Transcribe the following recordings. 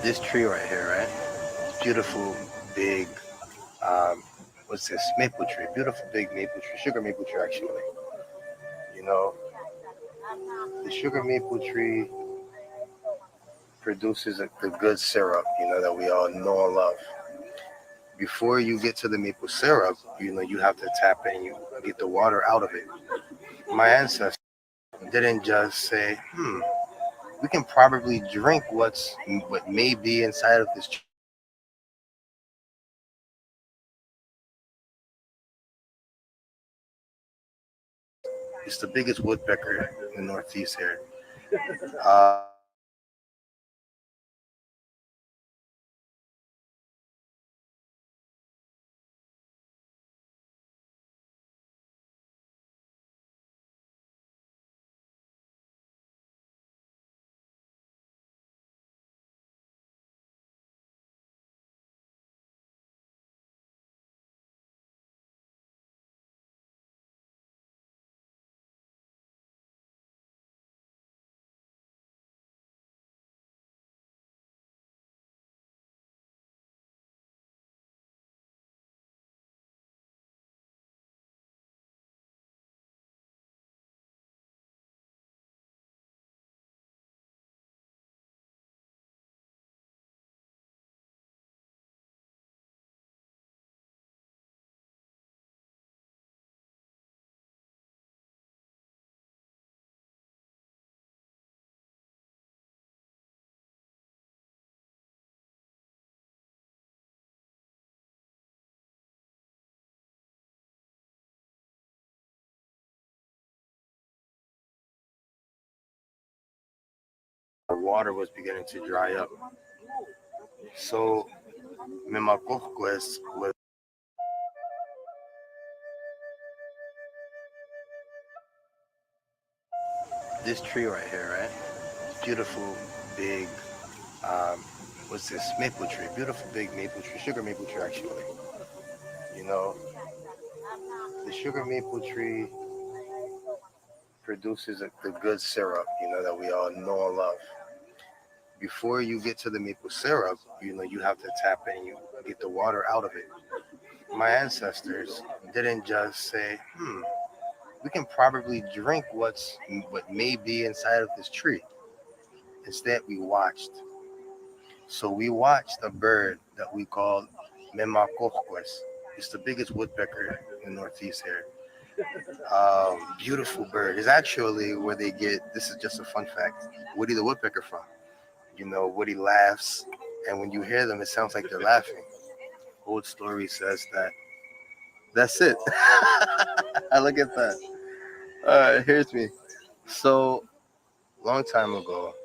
This tree right here, right? Beautiful, big, um, what's this? Maple tree. Beautiful, big maple tree. Sugar maple tree, actually. You know, the sugar maple tree produces the good syrup, that we all know and love. Before you get to the maple syrup, you have to tap it and you get the water out of it. My ancestors didn't just say, we can probably drink what may be inside of this. It's the biggest woodpecker in the Northeast here. The water was beginning to dry up. So Memacoquest was this tree right here, right? Beautiful, big, um, what's this? Maple tree. Beautiful, big maple tree. Sugar maple tree, actually. You know, the sugar maple tree produces the good syrup, that we all know and love. Before you get to the maple syrup, you have to tap it and you get the water out of it. My ancestors didn't just say, we can probably drink what may be inside of this tree. Instead, we watched. So we watched a bird that we call Memacoquest. It's the biggest woodpecker in the Northeast here. Beautiful bird. It's actually where they get, this is just a fun fact, Woody the Woodpecker from. Woody laughs, and when you hear them, it sounds like they're laughing. Old story says that. That's it. I look at that. Here's me. So, long time ago,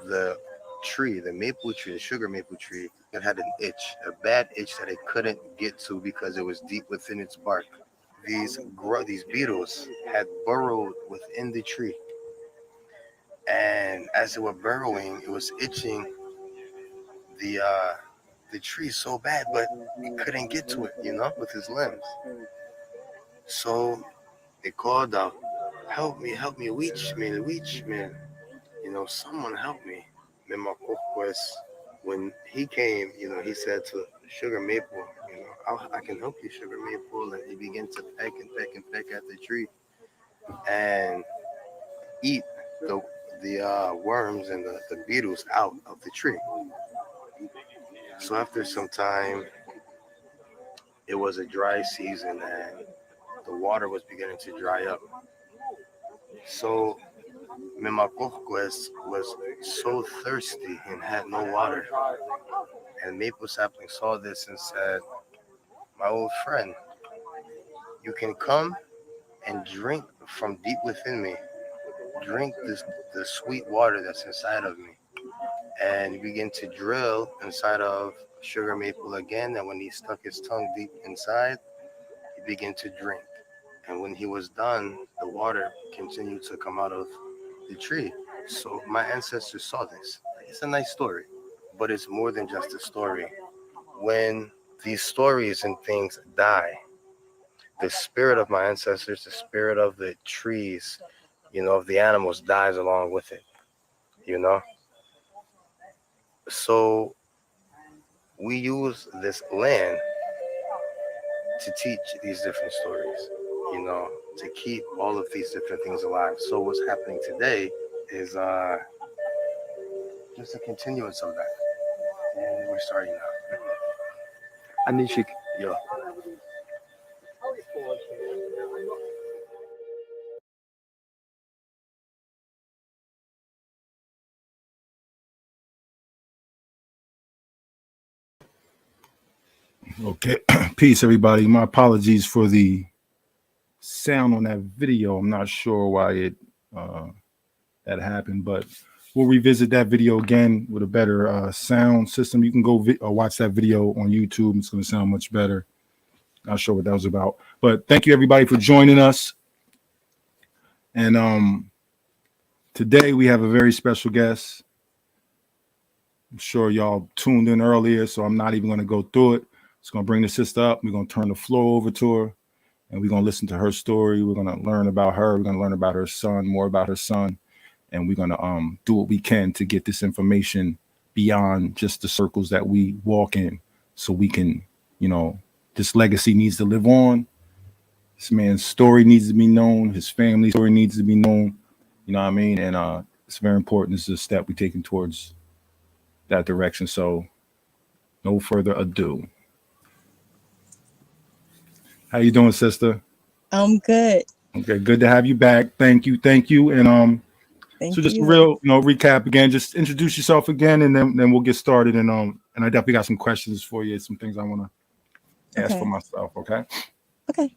the tree, the maple tree, the sugar maple tree, it had an itch, a bad itch that it couldn't get to because it was deep within its bark. These beetles had burrowed within the tree, and as they were burrowing, it was itching the uh, the tree so bad, but it couldn't get to it, with his limbs. So it called out, help me, reach me, someone help me." Memacoquest, when he came, he said to Sugar Maple, I can help you, Sugar Maple. And he began to peck and peck and peck at the tree and eat the worms and the beetles out of the tree. So after some time, it was a dry season and the water was beginning to dry up. So Memacoquest was so thirsty and had no water. And Maple Sapling saw this and said, "My old friend, you can come and drink from deep within me. Drink the sweet water that's inside of me." And he began to drill inside of Sugar Maple again. And when he stuck his tongue deep inside, he began to drink. And when he was done, the water continued to come out of the tree. So my ancestors saw this. It's a nice story, but it's more than just a story. When these stories and things die, the spirit of my ancestors, the spirit of the trees, of the animals dies along with it, you know? So we use this land to teach these different stories, you know, to keep all of these different things alive. So what's happening today is just a continuance of that. And we're starting now. Anishik. Yo. Okay, peace, everybody. My apologies for the sound on that video. I'm not sure why that happened, but we'll revisit that video again with a better sound system. You can go watch that video on YouTube. It's going to sound much better. Not sure what that was about, but thank you, everybody, for joining us. And today we have a very special guest. I'm sure y'all tuned in earlier, so I'm not even going to go through it. Just going to bring the sister up. We're going to turn the floor over to her. And we're going to listen to her story. We're going to learn about her. We're going to learn about her son, more about her son. And we're going to do what we can to get this information beyond just the circles that we walk in so we can, this legacy needs to live on. This man's story needs to be known. His family story needs to be known. You know what I mean? And it's very important. This is a step we're taking towards that direction. So no further ado. How you doing, sister? I'm good. Okay, good to have you back. Thank you. And Thank so just a you. real, recap again. Just introduce yourself again, and then we'll get started. And I definitely got some questions for you. Some things I want to ask for myself. Okay. Okay.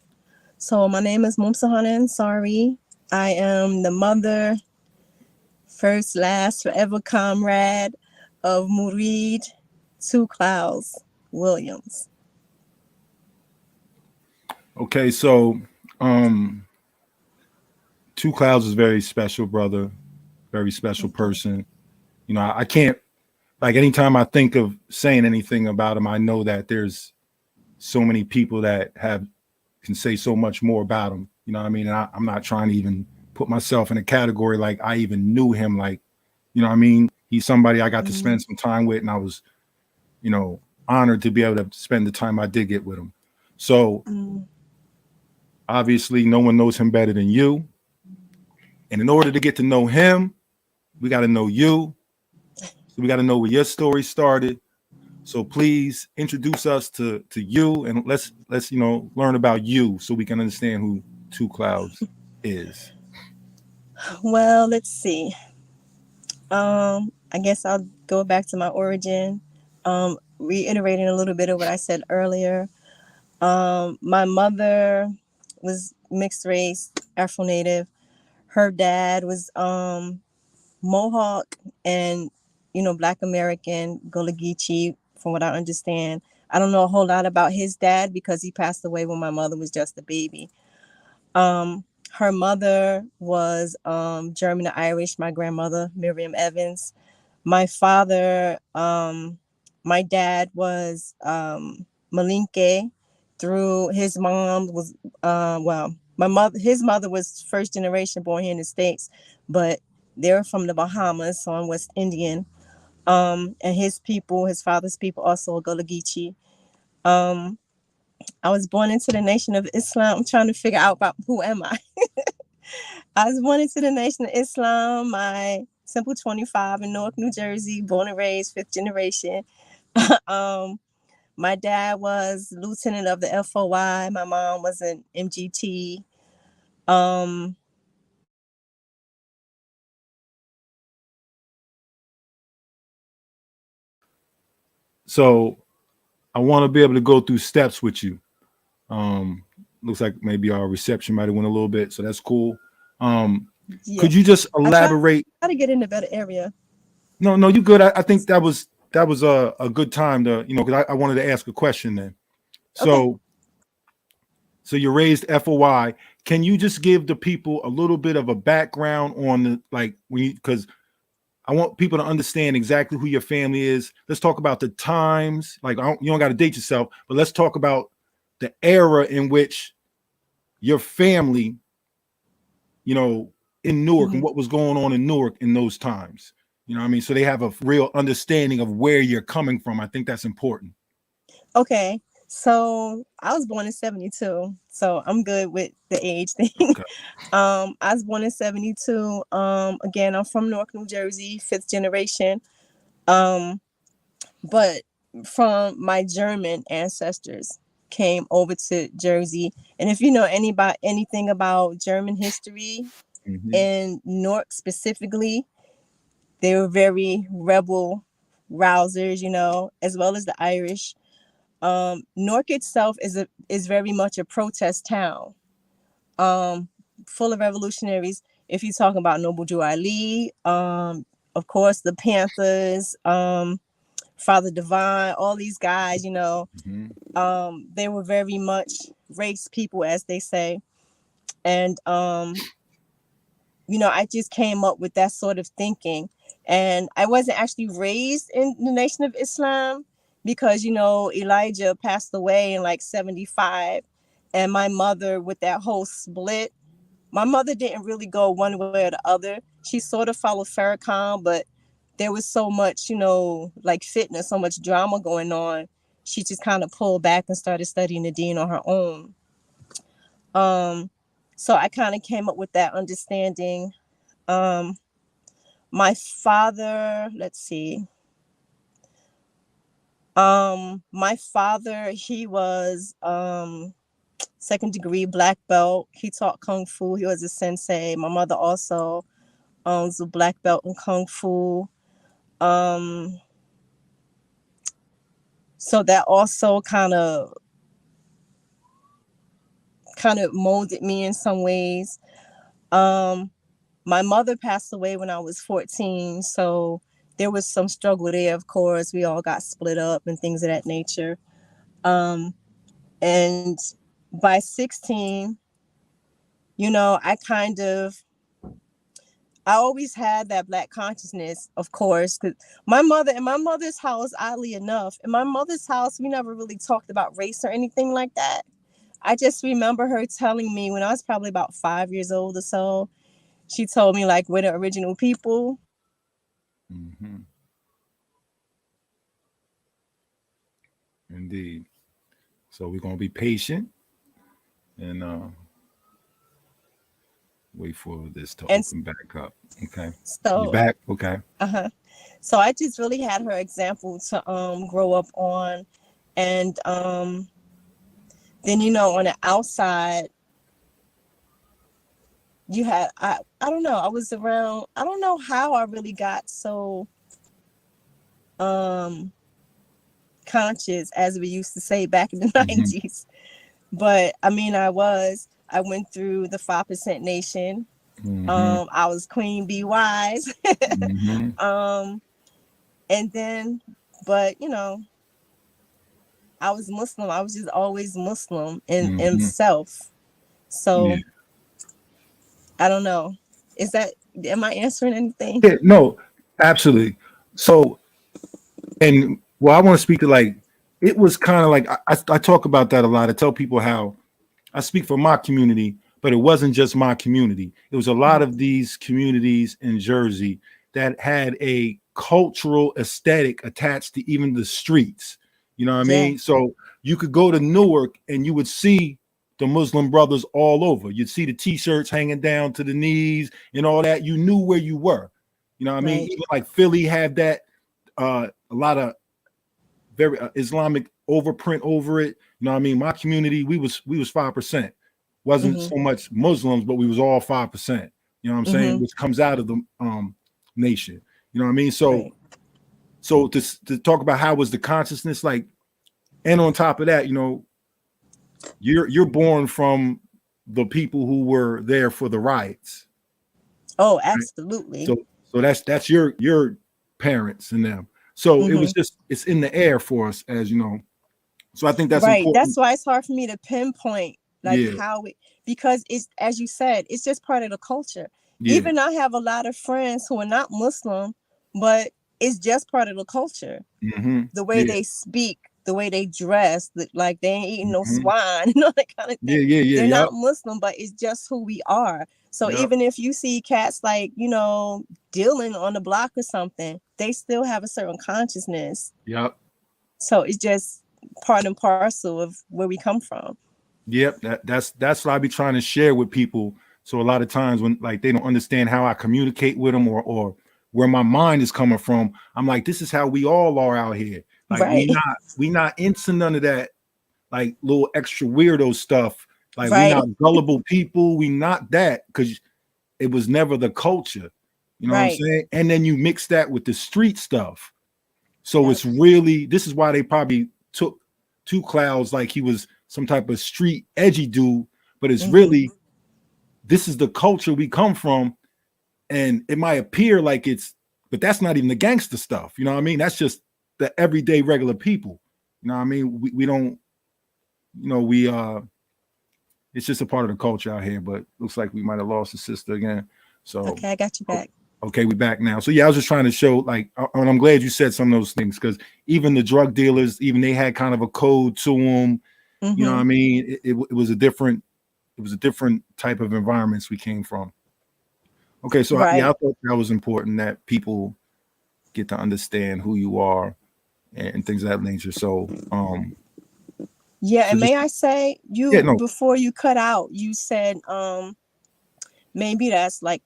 So my name is Mumsahana Ansari. I am the mother, first, last, forever comrade of Murid Two Clouds Williams. Okay. So, Two Clouds is very special, brother. Very special person. I can't, like, anytime I think of saying anything about him, I know that there's so many people that can say so much more about him. You know what I mean? And I'm not trying to even put myself in a category like I even knew him. Like, you know what I mean? He's somebody I got to spend some time with, and I was, honored to be able to spend the time I did get with him. So obviously no one knows him better than you. And in order to get to know him, we got to know you. So we got to know where your story started. So please introduce us to you, and let's learn about you so we can understand who Two Clouds is. Well, let's see. I guess I'll go back to my origin. Reiterating a little bit of what I said earlier. My mother was mixed race, Afro Native. Her dad was Mohawk and Black American, Gullah Geechee, from what I understand. I don't know a whole lot about his dad because he passed away when my mother was just a baby. Her mother was German and Irish, my grandmother, Miriam Evans. My father, my dad was Malinke through his mom was his mother was first generation born here in the States, but they're from the Bahamas, so I'm West Indian. And his father's people also Gullah Geechee. I was born into the Nation of Islam. I'm trying to figure out about who am I. I was born into the Nation of Islam. My simple 25 in Newark, New Jersey, born and raised, fifth generation. My dad was lieutenant of the FOI. My mom was an MGT. So I want to be able to go through steps with you. Looks like maybe our reception might have went a little bit, so that's cool. Yeah. Could you just elaborate? I try to get in a better area. No, you good. I think that was a good time to, because I wanted to ask a question then. So, so you're raised FOI. Can you just give the people a little bit of a background on because I want people to understand exactly who your family is. Let's talk about the times. Like, you don't got to date yourself, but let's talk about the era in which your family, in Newark and what was going on in Newark in those times. You know what I mean? So they have a real understanding of where you're coming from. I think that's important. Okay. So I was born in 72. So I'm good with the age thing. Okay. I was born in 72. Again, I'm from Newark, New Jersey, 5th generation. But from my German ancestors came over to Jersey. And if you know anything about German history Mm-hmm. in Newark specifically, they were very rebel rousers, as well as the Irish. Newark itself is very much a protest town, full of revolutionaries. If you talk about Noble Drew Ali, of course the Panthers, Father Divine, all these guys, they were very much race people, as they say. And I just came up with that sort of thinking. And I wasn't actually raised in the Nation of Islam because, Elijah passed away in like 75. And my mother, with that whole split, my mother didn't really go one way or the other. She sort of followed Farrakhan, but there was so much, like fitness, so much drama going on. She just kind of pulled back and started studying the deen on her own. So I kind of came up with that understanding. My father, let's see. My father, he was 2nd-degree black belt. He taught kung fu. He was a sensei. My mother also owns a black belt in kung fu. So that also kind of molded me in some ways. My mother passed away when I was 14, so there was some struggle there. Of course, we all got split up and things of that nature. And by 16, I always had that black consciousness, of course, because in my mother's house, oddly enough, in my mother's house, we never really talked about race or anything like that. I just remember her telling me when I was probably about 5 years old or so, she told me like we're the original people. Mm-hmm. Indeed. So we're gonna be patient and wait for this to And open back up. Okay. You so, back? Okay. so I just really had her example to grow up on. And then, on the outside, you had, I don't know, I was around, I don't know how I really got so conscious, as we used to say back in the Mm-hmm. 90s. But I mean, I went through the 5% Nation. Mm-hmm. I was Queen Bee Wise. Mm-hmm. And then, but I was Muslim. I was just always Muslim in Mm-hmm. self. Yeah. So I don't know. Am I answering anything? Yeah, no, absolutely. So, and well, I want to speak to like, it was kind of like, I talk about that a lot. I tell people how I speak for my community, but it wasn't just my community. It was a lot of these communities in Jersey that had a cultural aesthetic attached to even the streets. You know what I Yeah, mean? So you could go to Newark and you would see the Muslim brothers all over. You'd see the t-shirts hanging down to the knees and all that. You knew where you were. You know what I mean? right. Even like Philly had that, a lot of very Islamic overprint over it. You know what I mean? My community, we was 5%. Wasn't Mm-hmm. so much Muslims, but we was all 5%. You know what I'm saying? Mm-hmm. Which comes out of the nation. You know what I mean? Right. So to talk about how was the consciousness like, and on top of that, you're born from the people who were there for the riots. Oh, Right? absolutely. So that's your parents and them. So it Mm-hmm. was just it's in the air for us, as you know. So I think that's Right. That's important. why it's hard for me to pinpoint like Yeah, how it, because it's, as you said, it's just part of the culture. yeah. Even I have a lot of friends who are not Muslim, but it's just part of the culture. Mm-hmm. The way Yeah. they speak, the way they dress, like they ain't eating no Mhm. swine, that kind of thing. Yeah. They're Yep. not Muslim, but it's just who we are. So Yep. even if you see cats like, dealing on the block or something, they still have a certain consciousness. Yep. So it's just part and parcel of where we come from. Yep. That's what I be trying to share with people. So a lot of times when like they don't understand how I communicate with them or where my mind is coming from, I'm like, this is how we all are out here. Like Right. we not into none of that like little extra weirdo stuff. Like we Right. not gullible people. We not that because it was never the culture. You know what I'm Right. saying? And then you mix that with the street stuff. So Yep. it's really, this is why they probably took Two Clouds like he was some type of street edgy dude, but it's really, this is the culture we come from. And it might appear like it's, but that's not even the gangster stuff. You know what I mean? That's just the everyday regular people. You know what I mean? We don't, it's just a part of the culture out here, but looks like we might have lost a sister again. So Okay, I got you back. okay, we back now. So yeah, I was just trying to show like, and I'm glad you said some of those things because even the drug dealers, even they had kind of a code to them. You know what I mean? It was a different type of environments we came from. Okay, so Right. yeah, I thought that was important that people get to understand who you are and things of that nature. So yeah, so and just, may I say, before you cut out, you said maybe that's like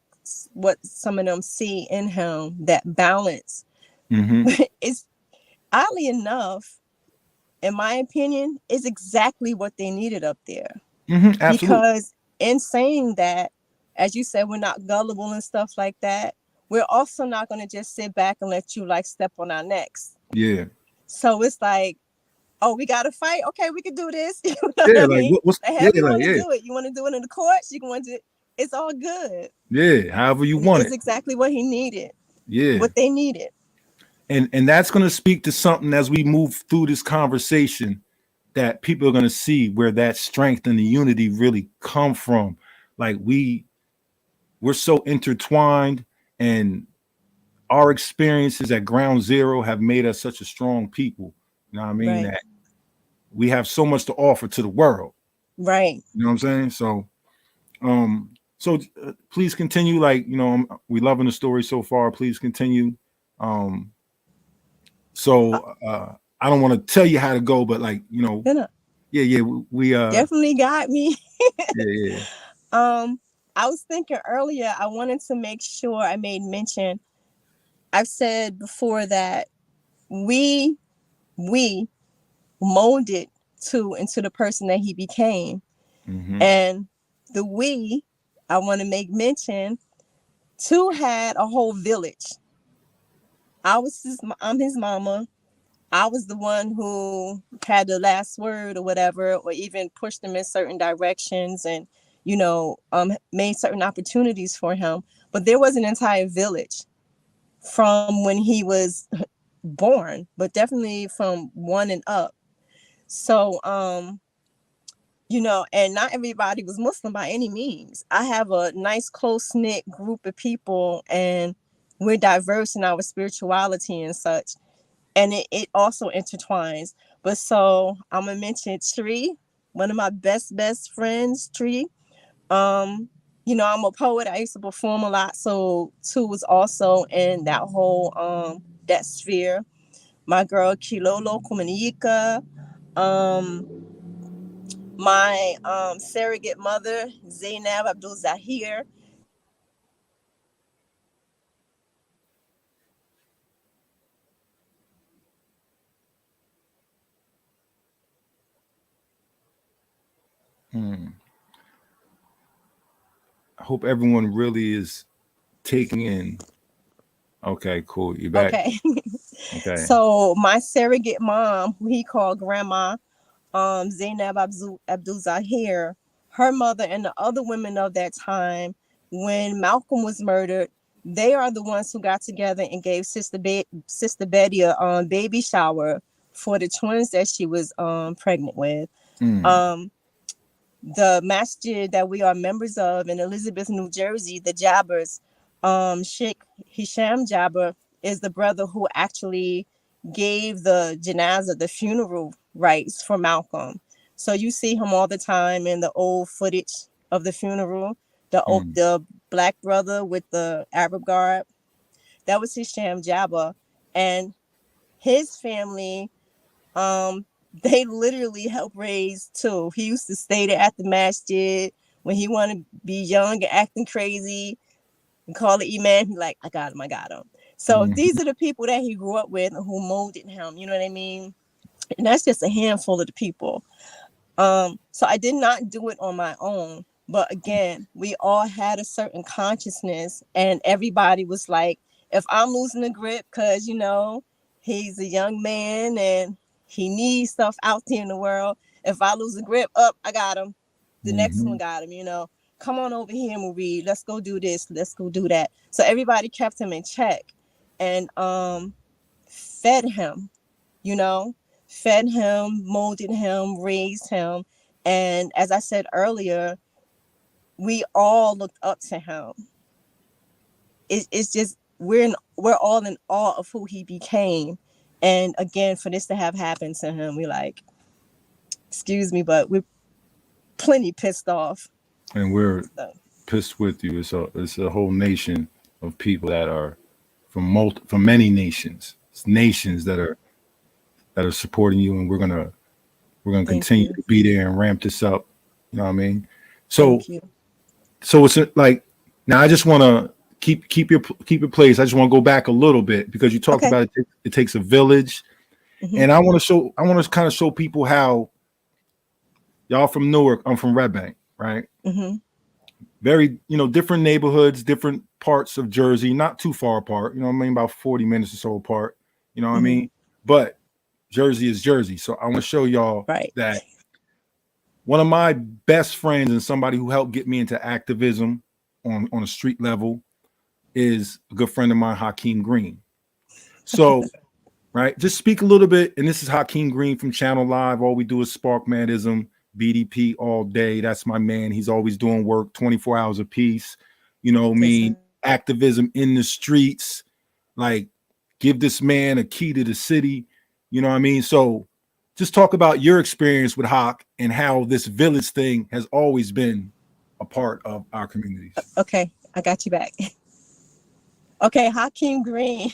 what some of them see in him, that balance. It's oddly enough, in my opinion, is exactly what they needed up there. absolutely. Because in saying that, as you said, we're not gullible and stuff like that. We're also not going to just sit back and let you like step on our necks. Yeah. So it's like, oh, we got to fight. Okay, we can do this. You know Yeah, what I like mean? what's However you like, want to do it. You want to do it in the courts. You can want to. It's all good. Yeah, however you want It's it. exactly what he needed. Yeah. What they needed. And that's going to speak to something as we move through this conversation that people are going to see where that strength and the unity really come from. Like we're so intertwined, and our experiences at ground zero have made us such a strong people. You know what I mean? Right. That we have so much to offer to the world. Right. You know what I'm saying? So please continue. Like, we loving the story so far. Please continue. I don't want to tell you how to go, but like, yeah, we definitely got me. yeah. I was thinking earlier, I wanted to make sure I made mention. I've said before that we molded into the person that he became. And the I want to make mention, had a whole village. I'm his mama. I was the one who had the last word or whatever, or even pushed him in certain directions and, made certain opportunities for him. But there was an entire village from when he was born, but definitely from 1 and up. So, and not everybody was Muslim by any means. I have a nice close knit group of people, and we're diverse in our spirituality and such. And it also intertwines. But so I'm gonna mention Tree, one of my best friends, Tree. I'm a poet. I used to perform a lot, so Two was also in that whole that sphere. My girl Kilolo Kumanika, my surrogate mother Zainab Abdul Zahir. I hope everyone really is taking in. Okay, cool. You back? Okay. Okay. So my surrogate mom, who he called Grandma, Zainab Abdul Zahir, her mother and the other women of that time, when Malcolm was murdered, they are the ones who got together and gave Sister Betty a baby shower for the twins that she was pregnant with. The masjid that we are members of in Elizabeth, New Jersey, the Jabbers, Sheikh Hisham Jabber is the brother who actually gave the janaza, the funeral rites for Malcolm. So you see him all the time in the old footage of the funeral. The black brother with the Arab garb, that was his sham Jabba, and his family, they literally helped raise too. He used to stay there at the masjid when he wanted to be young and acting crazy and call the imam. He like, I got him, I got him. So these are the people that he grew up with and who molded him. You know what I mean? And that's just a handful of the people. So I did not do it on my own. But again, we all had a certain consciousness, and everybody was like, if I'm losing the grip, because, you know, he's a young man and he needs stuff out there in the world. If I lose the grip, up, I got him. The next one got him, you know. Come on over here, Marie. Let's go do this. Let's go do that. So everybody kept him in check and fed him, you know, fed him, molded him, raised him. And as I said earlier, we all looked up to him. It's just we're all in awe of who he became. And again, for this to have happened to him, we're like, excuse me, but we're plenty pissed off. And we're pissed with you. It's a whole nation of people that are from many nations. It's nations that are supporting you, and we're gonna continue to be there and ramp this up. You know what I mean? So it's like, now I just want to keep your place. I just want to go back a little bit because you talked about it takes a village, and I want to kind of show people how y'all from Newark. I'm from Red Bank, right? Very, different neighborhoods, different parts of Jersey, not too far apart. You know what I mean? About 40 minutes or so apart. You know what I mean? But Jersey is Jersey. So I want to show y'all that one of my best friends and somebody who helped get me into activism on a street level is a good friend of mine, Hakeem Green. So, right, just speak a little bit. And this is Hakeem Green from Channel Live. All we do is spark manism, BDP all day. That's my man. He's always doing work 24 hours a piece. You know what I mean? Activism in the streets. Like, give this man a key to the city. You know what I mean? So just talk about your experience with Hawk and how this village thing has always been a part of our communities. Okay, I got you back. Okay, Hakeem Green.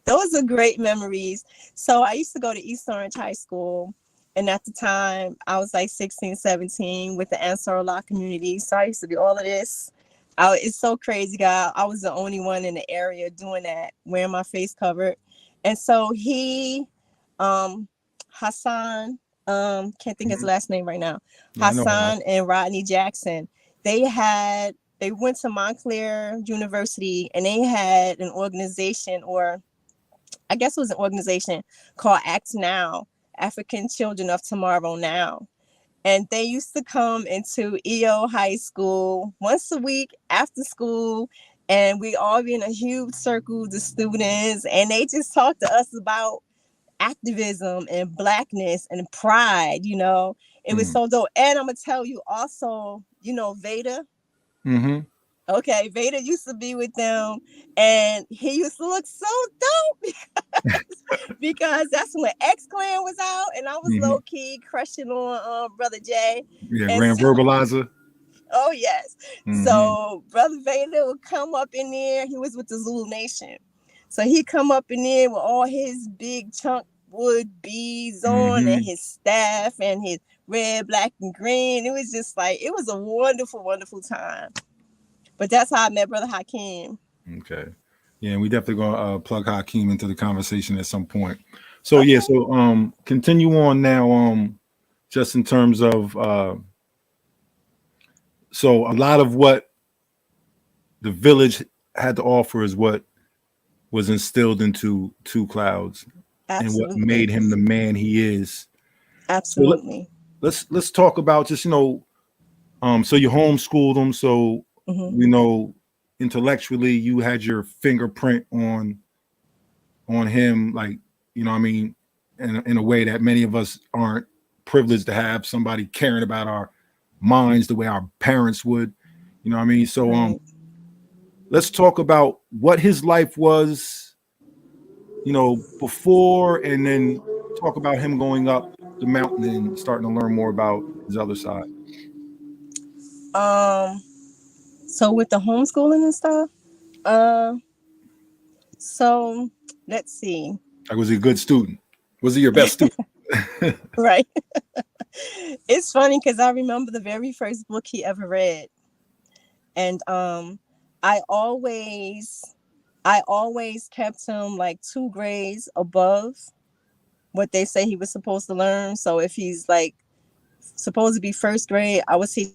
Those are great memories. So I used to go to East Orange High School. And at the time, I was like 16, 17 with the Ansari community. So I used to do all of this. It's so crazy, guy. I was the only one in the area doing that, wearing my face covered. And so he, Hassan, can't think of his last name right now. Yeah, Hassan and Rodney Jackson, they went to Montclair University and they had an organization, or I guess it was an organization called Act Now, African Children of Tomorrow Now. And they used to come into EO High School once a week after school, and we all be in a huge circle, the students, and they just talked to us about activism and blackness and pride. It was so dope. And I'm gonna tell you also, Veda. Okay, Veda used to be with them, and he used to look so dope because that's when X-Clan was out, and I was low-key crushing on Brother Jay. Yeah, Grand Verbalizer. Oh, yes. So Brother Veda would come up in there. He was with the Zulu Nation. So he'd come up in there with all his big chunk wood beads on and his staff and his red, black, and green. It was just like, it was a wonderful, wonderful time. But that's how I met Brother Hakeem. Okay. Yeah, and we definitely gonna plug Hakeem into the conversation at some point. So yeah, so continue on now. Just in terms of so a lot of what the village had to offer is what was instilled into Two Clouds. Absolutely. And what made him the man he is. Absolutely. So let's talk about just, so you homeschooled him, so intellectually you had your fingerprint on him, like, what I mean, in a way that many of us aren't privileged to have somebody caring about our minds the way our parents would, what I mean? So let's talk about what his life was before, and then talk about him going up the mountain and starting to learn more about his other side. Um, so with the homeschooling and stuff, uh, so let's see. Like, was he a good student? Was he your best student? Right. It's funny because I remember the very first book he ever read. And I always I always kept him like 2 grades above what they say he was supposed to learn. So if he's like supposed to be first grade, I would teach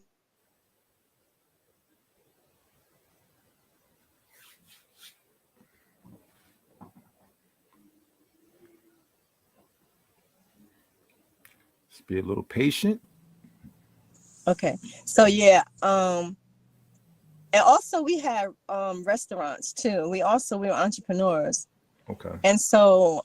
Just be a little patient. okay. So yeah, and also we had restaurants too. We were entrepreneurs. Okay. And so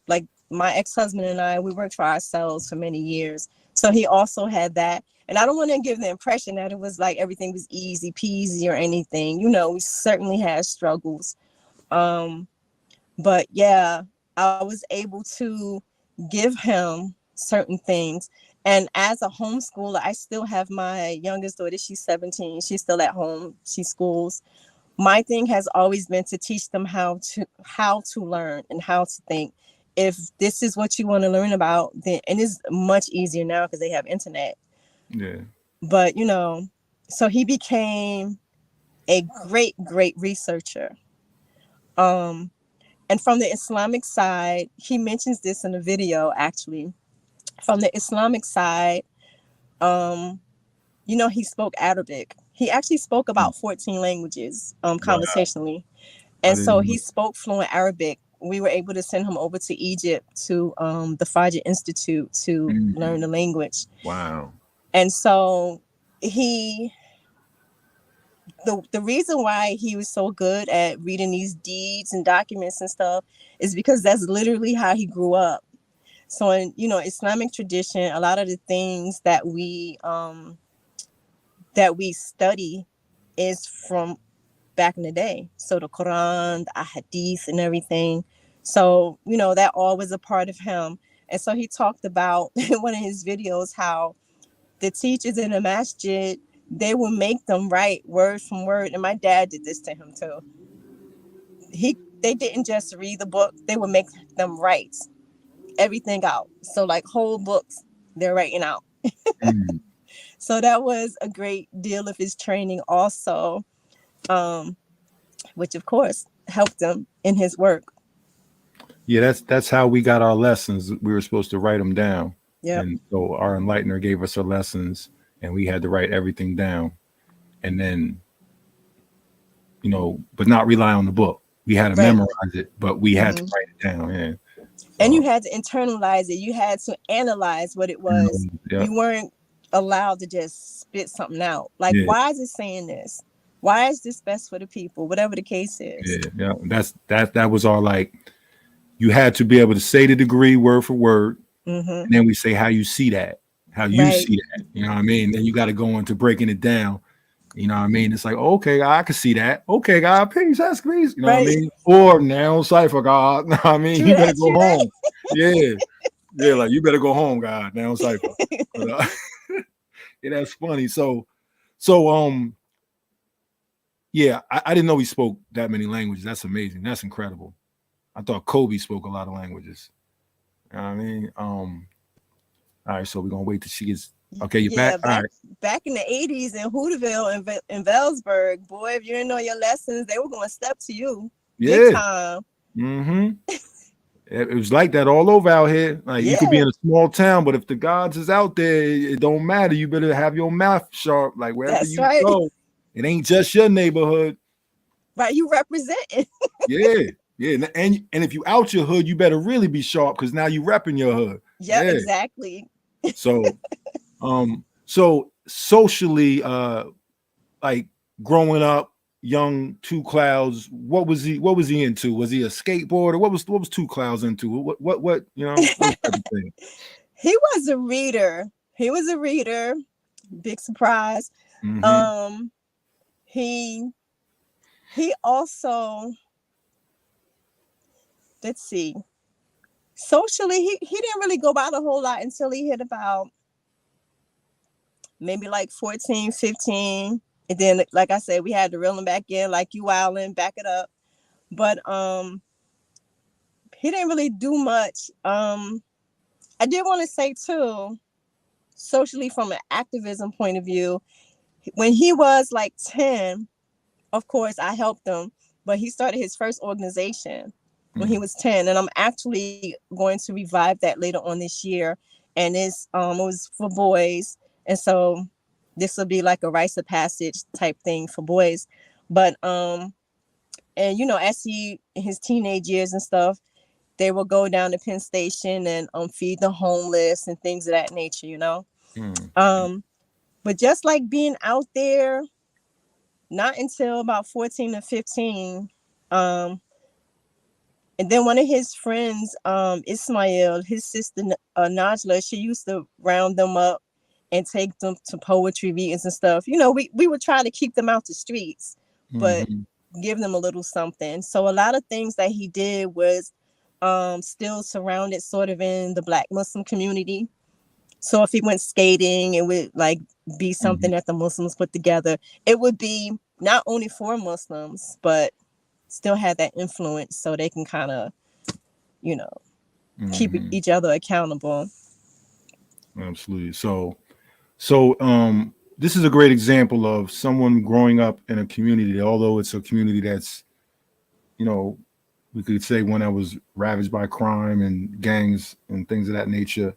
like my ex-husband and I, we worked for ourselves for many years. So he also had that. And I don't want to give the impression that it was like everything was easy peasy or anything. We certainly had struggles. But yeah, I was able to give him certain things. And as a homeschooler, I still have my youngest daughter. She's 17. She's still at home. She schools. My thing has always been to teach them how to learn and how to think. If this is what you want to learn about, then, and it's much easier now because they have internet. Yeah. But so he became a great researcher. And from the Islamic side, he mentions this in the video actually. From the Islamic side, he spoke Arabic. He actually spoke about 14 languages Wow. conversationally. I And so didn't he know. spoke fluent Arabic. We were able to send him over to Egypt to the Fajr Institute to learn the language. Wow. And so the reason why he was so good at reading these deeds and documents and stuff is because that's literally how he grew up. So in Islamic tradition, a lot of the things that we study is from back in the day. So the Quran, the Ahadith and everything. So, that all was a part of him. And so he talked about in one of his videos how the teachers in the masjid, they would make them write word from word. And my dad did this to him too. They didn't just read the book, they would make them write everything out. So like whole books, they're writing out. So that was a great deal of his training also, which of course helped him in his work. Yeah, that's how we got our lessons. We were supposed to write them down. Yep. And so our enlightener gave us our lessons, and we had to write everything down. And then, but not rely on the book. We had to Right. memorize it, but we had to write it down. Yeah. And you had to internalize it. You had to analyze what it was. Yeah. You weren't allowed to just spit something out. Like, Yeah. why is it saying this? Why is this best for the people? Whatever the case is. Yeah. That was our, like, you had to be able to say the degree word for word. And then we say how you see that, Right. see that. You know what I mean? Then you got to go into breaking it down. You know what I mean? It's like, okay, God, I can see that. Okay, God, peace, that's peace. You know what I mean? Or now cipher, God. You know what I mean? You better go home. Yeah. Yeah, like you better go home, God. Now cipher. But, yeah, that's funny. So yeah, I didn't know he spoke that many languages. That's amazing. That's incredible. I thought Kobe spoke a lot of languages. You know what I mean? All right, so we're gonna wait till she gets okay. You're back. All right. Back in the 80s in Hooterville and in Wellsburg, boy, if you didn't know your lessons, they were going to step to you. Yeah. Big time. It was like that all over out here. Like you could be in a small town, but if the gods is out there, it don't matter. You better have your mouth sharp. Like wherever you go, it ain't just your neighborhood. Right, you represent it. Yeah. And if you out your hood, you better really be sharp because now you repping your hood. Yeah, exactly. So so socially, like growing up, young Two Clouds, what was he into? Was he a skateboarder? What was Two Clouds into? What what type of thing? He was a reader. Big surprise. He also let's see. Socially, he didn't really go out a whole lot until he hit about maybe like 14, 15. And then, like I said, we had to reel him back in, like you wildin', back it up. But he didn't really do much. I did want to say too, socially from an activism point of view, when he was like 10, of course I helped him, but he started his first organization when he was 10, and I'm actually going to revive that later on this year. And it was for boys, and so this will be like a rites of passage type thing for boys. But and you know, as he in his teenage years and stuff, they will go down to Penn Station and feed the homeless and things of that nature, you know. But just like being out there, not until about 14 or 15. And then one of his friends, Ismail, his sister Najla, she used to round them up and take them to poetry readings and stuff. You know, we would try to keep them out the streets, but give them a little something. So a lot of things that he did was still surrounded sort of in the Black Muslim community. So if he went skating, it would like be something that the Muslims put together. It would be not only for Muslims, but still had that influence so they can kind of, you know, keep each other accountable. Absolutely. So this is a great example of someone growing up in a community, although it's a community that's, you know, we could say one that was ravaged by crime and gangs and things of that nature.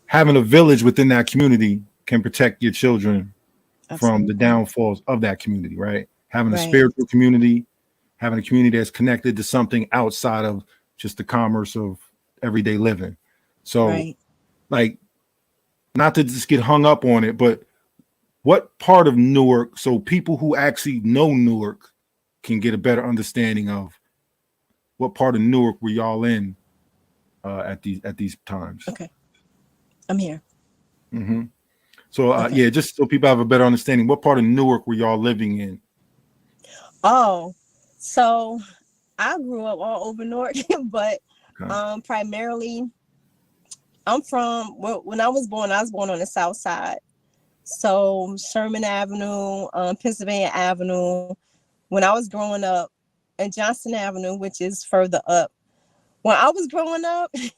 Having a village within that community can protect your children from the downfalls of that community, right? Having a spiritual community, having a community that's connected to something outside of just the commerce of everyday living. So, like, not to just get hung up on it, but what part of Newark, so people who actually know Newark can get a better understanding of what part of Newark were y'all in at these times? Okay, I'm here. So yeah, just so people have a better understanding, what part of Newark were y'all living in? Oh, so I grew up all over Newark, but primarily I'm from, when I was born on the south side. So Sherman Avenue, Pennsylvania Avenue. When I was growing up, and Johnson Avenue, which is further up. When I was growing up, you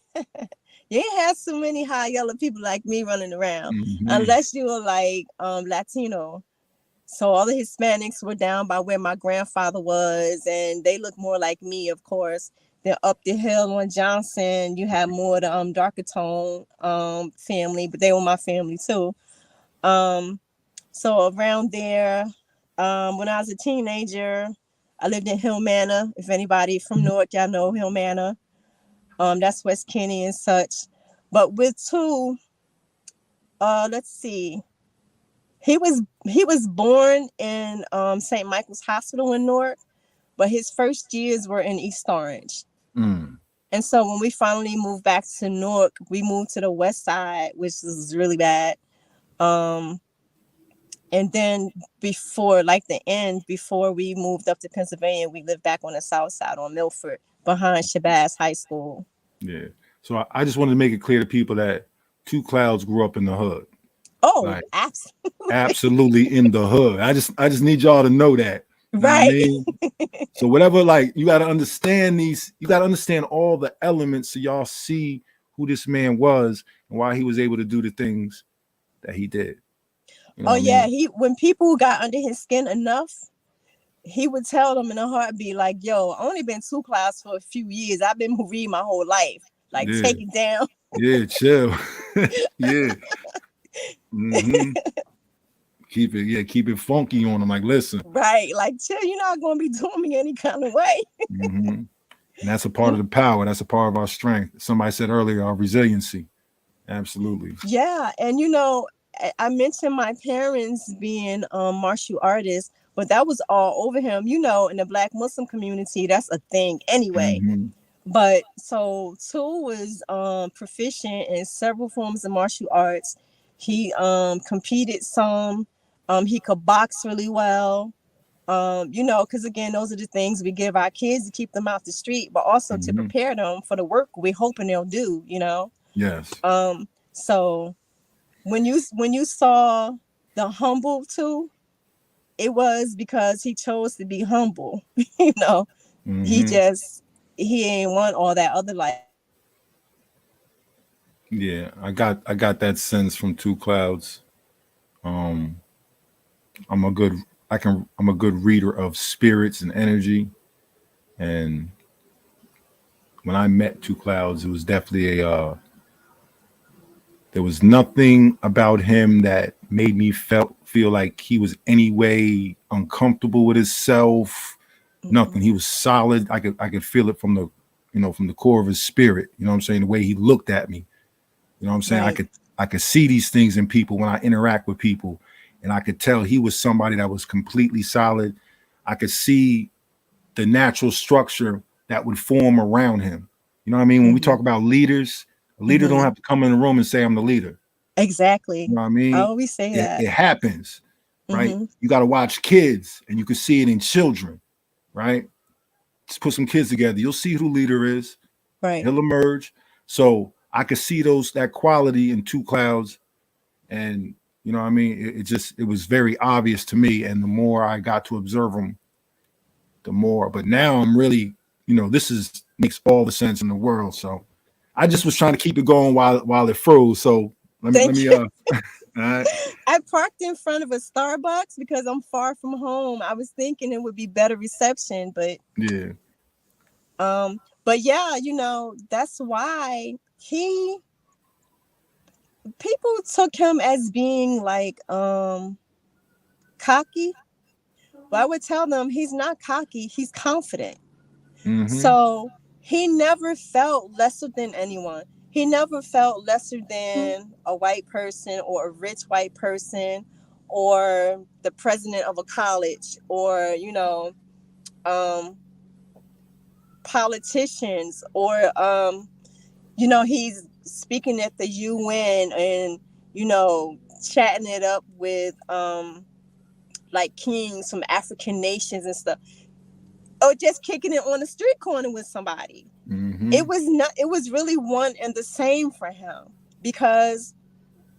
ain't had so many high yellow people like me running around, unless you were like Latino. So all the Hispanics were down by where my grandfather was, and they look more like me, of course. Then up the hill on Johnson, you have more the darker tone family, but they were my family too. So around there, when I was a teenager, I lived in Hill Manor. If anybody from Newark, y'all know Hill Manor. That's West Kenny and such. But with two, let's see. He was born in St. Michael's Hospital in Newark, but his first years were in East Orange. And so when we finally moved back to Newark, we moved to the west side, which was really bad. And then before we moved up to Pennsylvania, we lived back on the south side on Milford behind Shabazz High School. Yeah. So I just wanted to make it clear to people that Two Clouds grew up in the hood. Oh, like, absolutely. Absolutely in the hood. I just need y'all to know that. Right. I mean? So whatever, like, you got to understand all the elements so y'all see who this man was and why he was able to do the things that he did. You know when people got under his skin enough, he would tell them in a heartbeat, like, yo, I only been Two Clouds for a few years. I've been Marie my whole life. Like, take it down. Yeah, chill. Yeah. Keep it funky on him. Like, listen. Right. Like, chill, you're not going to be doing me any kind of way. And that's a part of the power. That's a part of our strength. Somebody said earlier, our resiliency. Absolutely. Yeah. And, you know, I mentioned my parents being martial artists, but that was all over him. You know, in the Black Muslim community, that's a thing anyway. But so Two was proficient in several forms of martial arts. He competed some. He could box really well. You know, because again, those are the things we give our kids to keep them out the street, but also to Hmm. prepare them for the work we're hoping they'll do, you know. Yes. So when you saw the humble too, it was because he chose to be humble. You know, he Hmm. just he ain't want all that other lifestyle. Yeah, I got that sense from Two Clouds. Um, I'm a good I'm a good reader of spirits and energy. And when I met Two Clouds, it was definitely a there was nothing about him that made me feel like he was any way uncomfortable with himself. Nothing. Hmm. He was solid. I could feel it from the from the core of his spirit. You know what I'm saying? The way he looked at me. You know what I'm saying? Right. I could see these things in people when I interact with people, and I could tell he was somebody that was completely solid. I could see the natural structure that would form around him. You know what I mean? When we Hmm. talk about leaders, a leader don't Hmm. have to come in the room and say I'm the leader. Exactly. You know what I I mean? always say It, that. it happens, right? Hmm. You got to watch kids, and you can see it in children, right? Just put some kids together, you'll see who the leader is. Right. He'll emerge. So I could see that quality in Two Clouds, and you know what I mean. It was very obvious to me, and the more I got to observe him, the more. But now I'm really, this is makes all the sense in the world. So I just was trying to keep it going while it froze. So let Thank me you. all right. I parked in front of a Starbucks because I'm far from home. I was thinking it would be better reception, Yeah. but yeah, you know, that's why he people took him as being like cocky. But I would tell them he's not cocky, he's confident. Mm-hmm. So he never felt lesser than anyone. He never felt lesser than a white person or a rich white person or the president of a college or, um, politicians or, he's speaking at the UN and, chatting it up with like kings from African nations and stuff, or just kicking it on the street corner with somebody. Mm-hmm. It was really one and the same for him because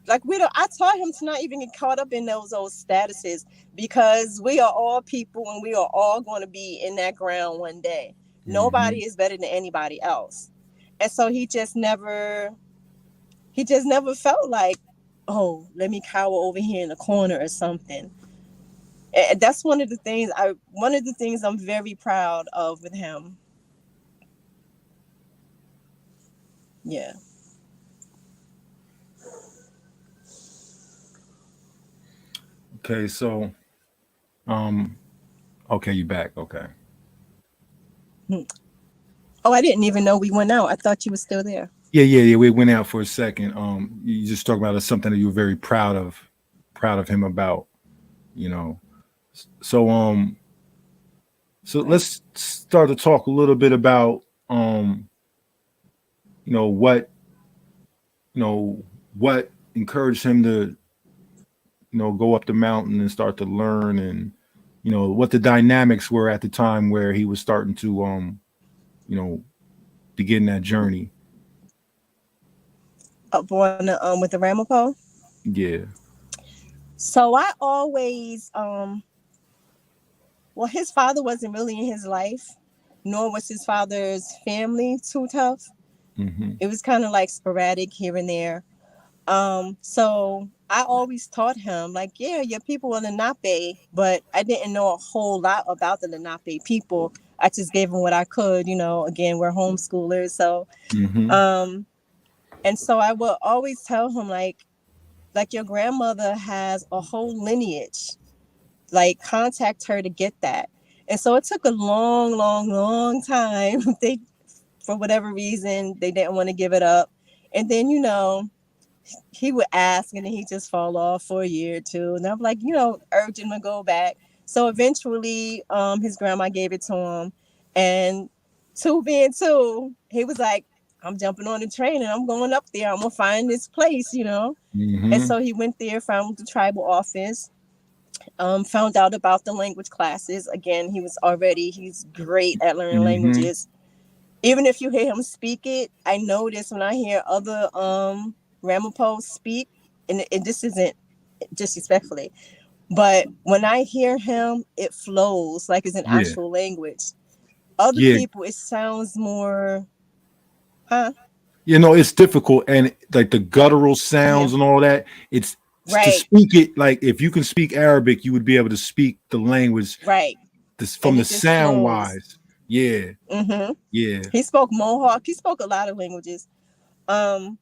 like we don't I taught him to not even get caught up in those old statuses because we are all people and we are all going to be in that ground one day. Mm-hmm. Nobody is better than anybody else. And so he just never felt like, oh, let me cower over here in the corner or something. And that's one of the things I'm very proud of with him. Yeah. Okay. So um. Okay, you back. Okay. Oh, I didn't even know we went out. I thought you were still there. Yeah, yeah, yeah. We went out for a second. You just talked about something that you were very proud of him about. You know. So so Right. let's start to talk a little bit about what you know what encouraged him to go up the mountain and start to learn, and what the dynamics were at the time where he was starting to you know begin that journey. Up on with the Ramapo. Yeah. So I always well, his father wasn't really in his life, nor was his father's family too tough. Hmm. It was kind of like sporadic here and there. So I always taught him, like, yeah, your people are Lenape, but I didn't know a whole lot about the Lenape people. I just gave him what I could, again, we're homeschoolers. So, Hmm. um, and so I would always tell him, like your grandmother has a whole lineage, like contact her to get that. And so it took a long, long, long time. They, for whatever reason, they didn't want to give it up. And then, he would ask and then he just fall off for a year or two. And I'm like, urging him to go back. So eventually, his grandma gave it to him. And two being two, he was like, I'm jumping on the train and I'm going up there. I'm gonna find this place. And Hmm. so he went there, found the tribal office. found out about the language classes. Again, he's great at learning Mm-hmm. languages. Even if you hear him speak it, I notice when I hear other Ramapo speak, and this isn't disrespectfully, but when I hear him, it flows like it's an Yeah. actual language. Other Yeah. people, it sounds more, huh? You know, it's difficult, and like the guttural Yeah, sounds and all that. It's to right, speak it. Like if you can speak Arabic, you would be able to speak the language. right, This from and the it just sound flows. wise. Yeah. Mm-hmm. Yeah. He spoke Mohawk. He spoke a lot of languages. Um,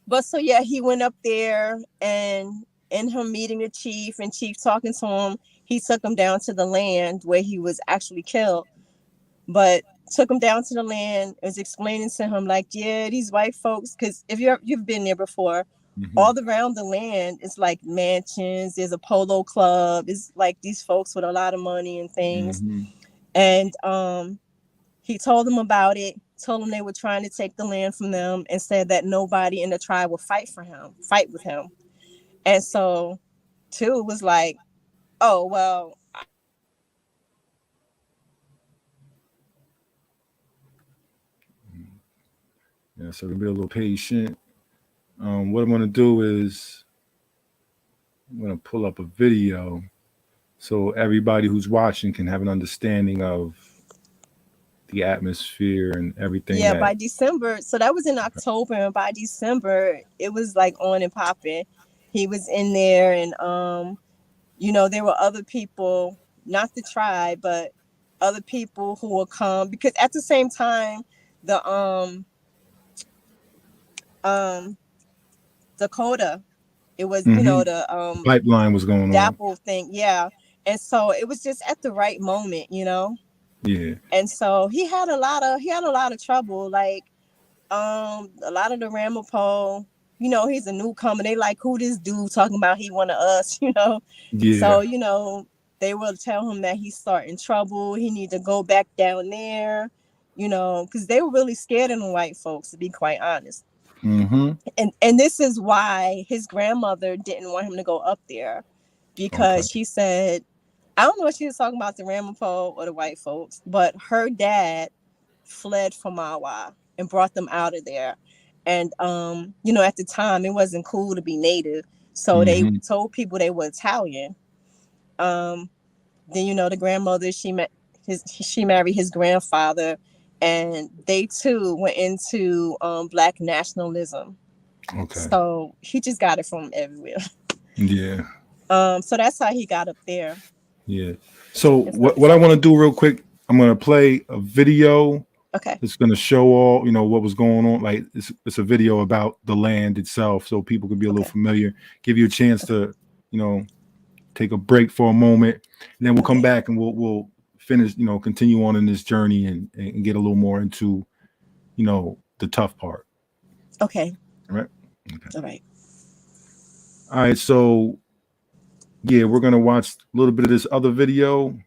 but so yeah, he went up there, and in him meeting the chief and chief talking to him, he took him down to the land where he was actually killed. But took him down to the land, was explaining to him like, yeah, these white folks, because if you've been there before, Mm-hmm. all around the land it's like mansions. There's a polo club. It's like these folks with a lot of money and things. Mm-hmm. And he told them about it. Told them they were trying to take the land from them, and said that nobody in the tribe would fight with him. And so, two was like, oh well. Yeah. So be a little patient. What I'm gonna do is I'm gonna pull up a video so everybody who's watching can have an understanding of the atmosphere and everything Yeah, that. by December, so that was in October, and by December it was like on and popping. He was in there, and there were other people, not the tribe, but other people who will come, because at the same time the um Dakota, it was, Mm-hmm. the Pipeline was going on. Dapple thing, yeah. And so it was just at the right moment. Yeah. And so he had a lot of trouble, like a lot of the Ramapo, he's a newcomer. They like, who this dude talking about he one of us, Yeah. So, they will tell him that he's starting trouble. He need to go back down there, because they were really scared of the white folks, to be quite honest. Mm-hmm. And this is why his grandmother didn't want him to go up there, Okay. because she said, I don't know if she was talking about the Ramapo or the white folks, but her dad fled from Mawa and brought them out of there. And at the time it wasn't cool to be native. So they Mm-hmm. told people they were Italian. Then the grandmother, she married his grandfather, and they too went into black nationalism. Okay. So he just got it from everywhere. Yeah. So that's how he got up there Yeah. So and stuff. what I want to do real quick, I'm gonna play a video. Okay. It's gonna show all what was going on. Like it's a video about the land itself, so people could be a little Okay. familiar. Give you a chance to take a break for a moment, and then we'll come Okay. back and we'll finish. Continue on in this journey and get a little more into the tough part. Okay. All right. Okay. All right. All right. So yeah, we're gonna watch a little bit of this other video.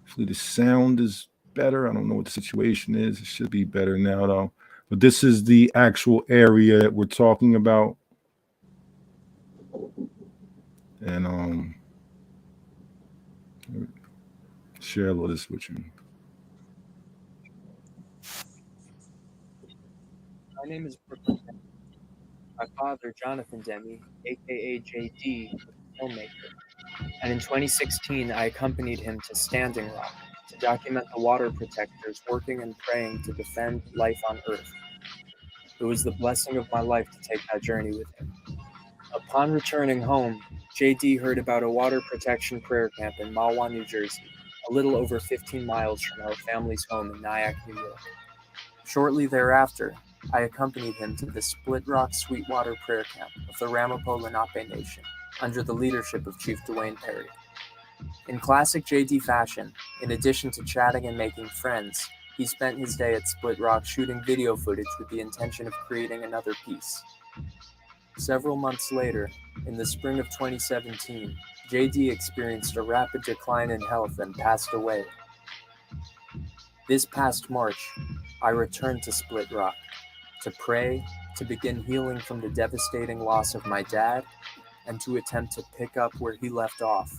Hopefully the sound is better. I don't know what the situation is. It should be better now though. But this is the actual area that we're talking about. And share a little of this with you. My name is Brooklyn. My father, Jonathan Demi, aka JD, was a filmmaker, and in 2016 I accompanied him to Standing Rock to document the water protectors working and praying to defend life on Earth. It was the blessing of my life to take that journey with him. Upon returning home, JD heard about a water protection prayer camp in Mahwah, New Jersey, a little over 15 miles from our family's home in Nyack, New York. Shortly thereafter, I accompanied him to the Split Rock Sweetwater Prayer Camp of the Ramapo Lenape Nation, under the leadership of Chief Dwayne Perry. In classic JD fashion, in addition to chatting and making friends, he spent his day at Split Rock shooting video footage with the intention of creating another piece. Several months later, in the spring of 2017, JD experienced a rapid decline in health and passed away. This past March, I returned to Split Rock to pray, to begin healing from the devastating loss of my dad, and to attempt to pick up where he left off.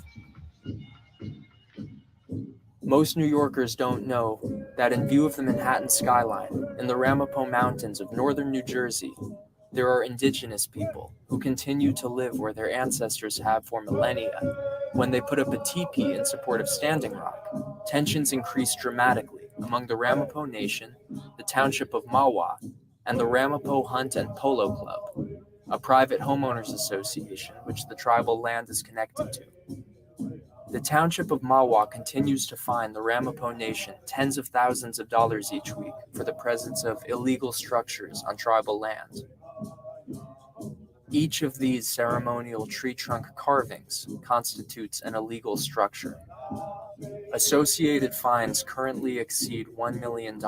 Most New Yorkers don't know that in view of the Manhattan skyline, in the Ramapo Mountains of northern New Jersey, there are indigenous people who continue to live where their ancestors have for millennia. When they put up a teepee in support of Standing Rock, tensions increased dramatically among the Ramapo Nation, the township of Mawa, and the Ramapo Hunt and Polo Club, a private homeowners association which the tribal land is connected to. The township of Mawa continues to fine the Ramapo Nation tens of thousands of dollars each week for the presence of illegal structures on tribal land. Each of these ceremonial tree trunk carvings constitutes an illegal structure. Associated fines currently exceed $1 million,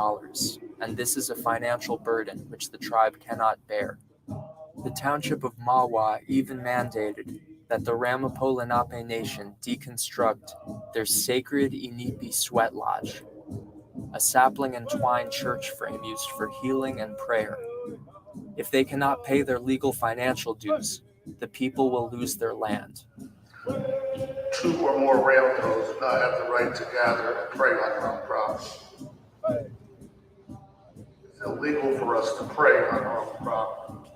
and this is a financial burden which the tribe cannot bear. The township of Mawa even mandated that the Ramapo Lenape Nation deconstruct their sacred Inipi sweat lodge, a sapling and twine church frame used for healing and prayer. If they cannot pay their legal financial dues, the people will lose their land. 2 or more Ramapos do not have the right to gather and pray on their own property. It's illegal for us to pray on our own property.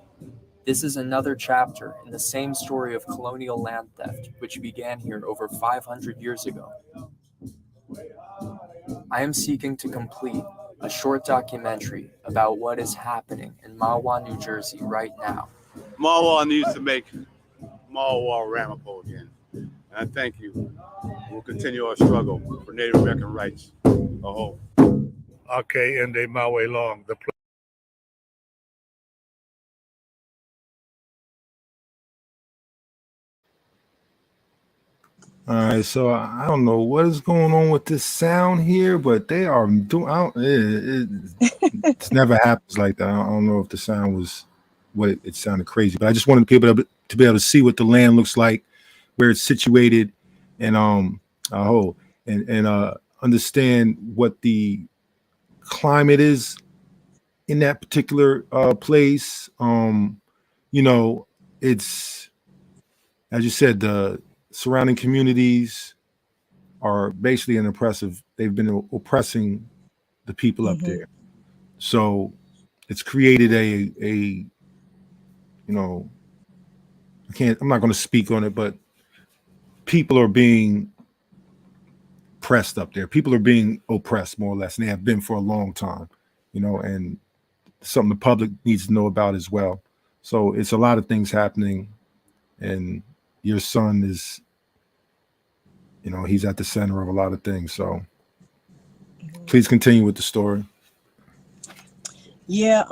This is another chapter in the same story of colonial land theft, which began here over 500 years ago. I am seeking to complete a short documentary about what is happening in Mawa, New Jersey right now. Mawa needs to make Mawa Ramapo again. And thank you. We'll continue our struggle for Native American rights. Aho. Okay, and they Maui long. The All right, so I don't know what is going on with this sound here, but they are doing. It never happens like that. I don't know if the sound was what it sounded crazy, but I just wanted people to be able to see what the land looks like, where it's situated, and understand what the climate is in that particular place. It's, as you said, the surrounding communities are basically they've been oppressing the people up there. So it's created I'm not going to speak on it, but people are being pressed up there. People are being oppressed more or less, and they have been for a long time, and something the public needs to know about as well. So it's a lot of things happening, and your son is, he's at the center of a lot of things. So please continue with the story. Yeah,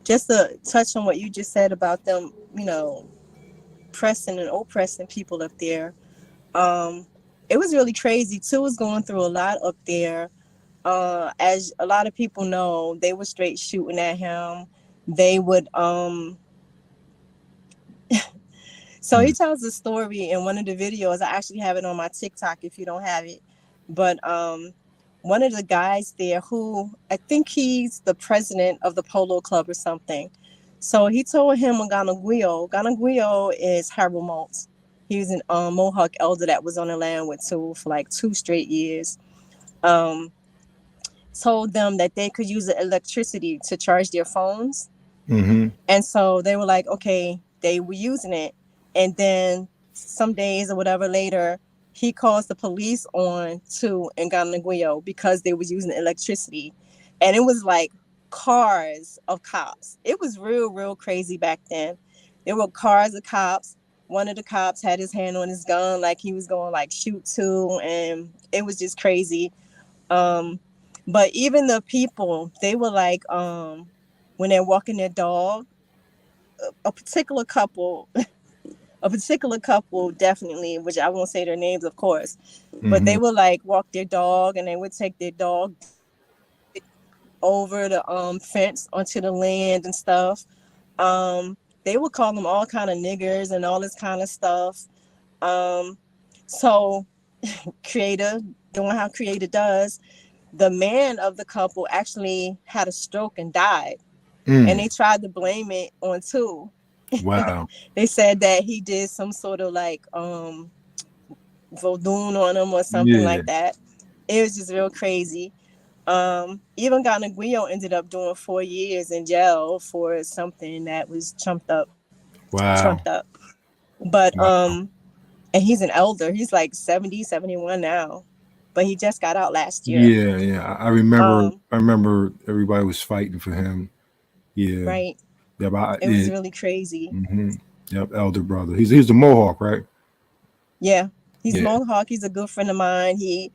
just to touch on what you just said about them, pressing and oppressing people up there. It was really crazy too. Was going through a lot up there. As a lot of people know, they were straight shooting at him. They would so he tells the story in one of the videos. I actually have it on my TikTok if you don't have it. But one of the guys there, who I think he's the president of the Polo Club or something. So he told him Ganaguio. Ganaguio is Haramote. He was a Mohawk elder that was on the land with Sioux for like 2 straight years. Told them that they could use the electricity to charge their phones. Mm-hmm. And so they were like, okay, they were using it. And then some days or whatever later, he calls the police on to Nganaguio because they was using electricity. And it was like cars of cops. It was real crazy back then. There were cars of cops. One of the cops had his hand on his gun like he was going like shoot to, and it was just crazy. But even the people, they were like, when they're walking their dog, a particular couple definitely, which I won't say their names, of course, but they would like walk their dog and they would take their dog over the fence onto the land and stuff. They would call them all kind of niggers and all this kind of stuff. So Creator, doing how Creator does, the man of the couple actually had a stroke and died. And they tried to blame it on two. Wow. They said that he did some sort of like voodoo on him or something like that. It was just real crazy. Even Guio ended up doing 4 years in jail for something that was Wow. trumped up. But Wow. and he's an elder. He's like 70, 71 now. But he just got out last year. Yeah, yeah. I remember. Um, I remember everybody was fighting for him. Yeah. right. Yep. It was really crazy. Yep. Elder brother. He's the Mohawk, right? Yeah. He's Yeah. Mohawk. He's a good friend of mine. He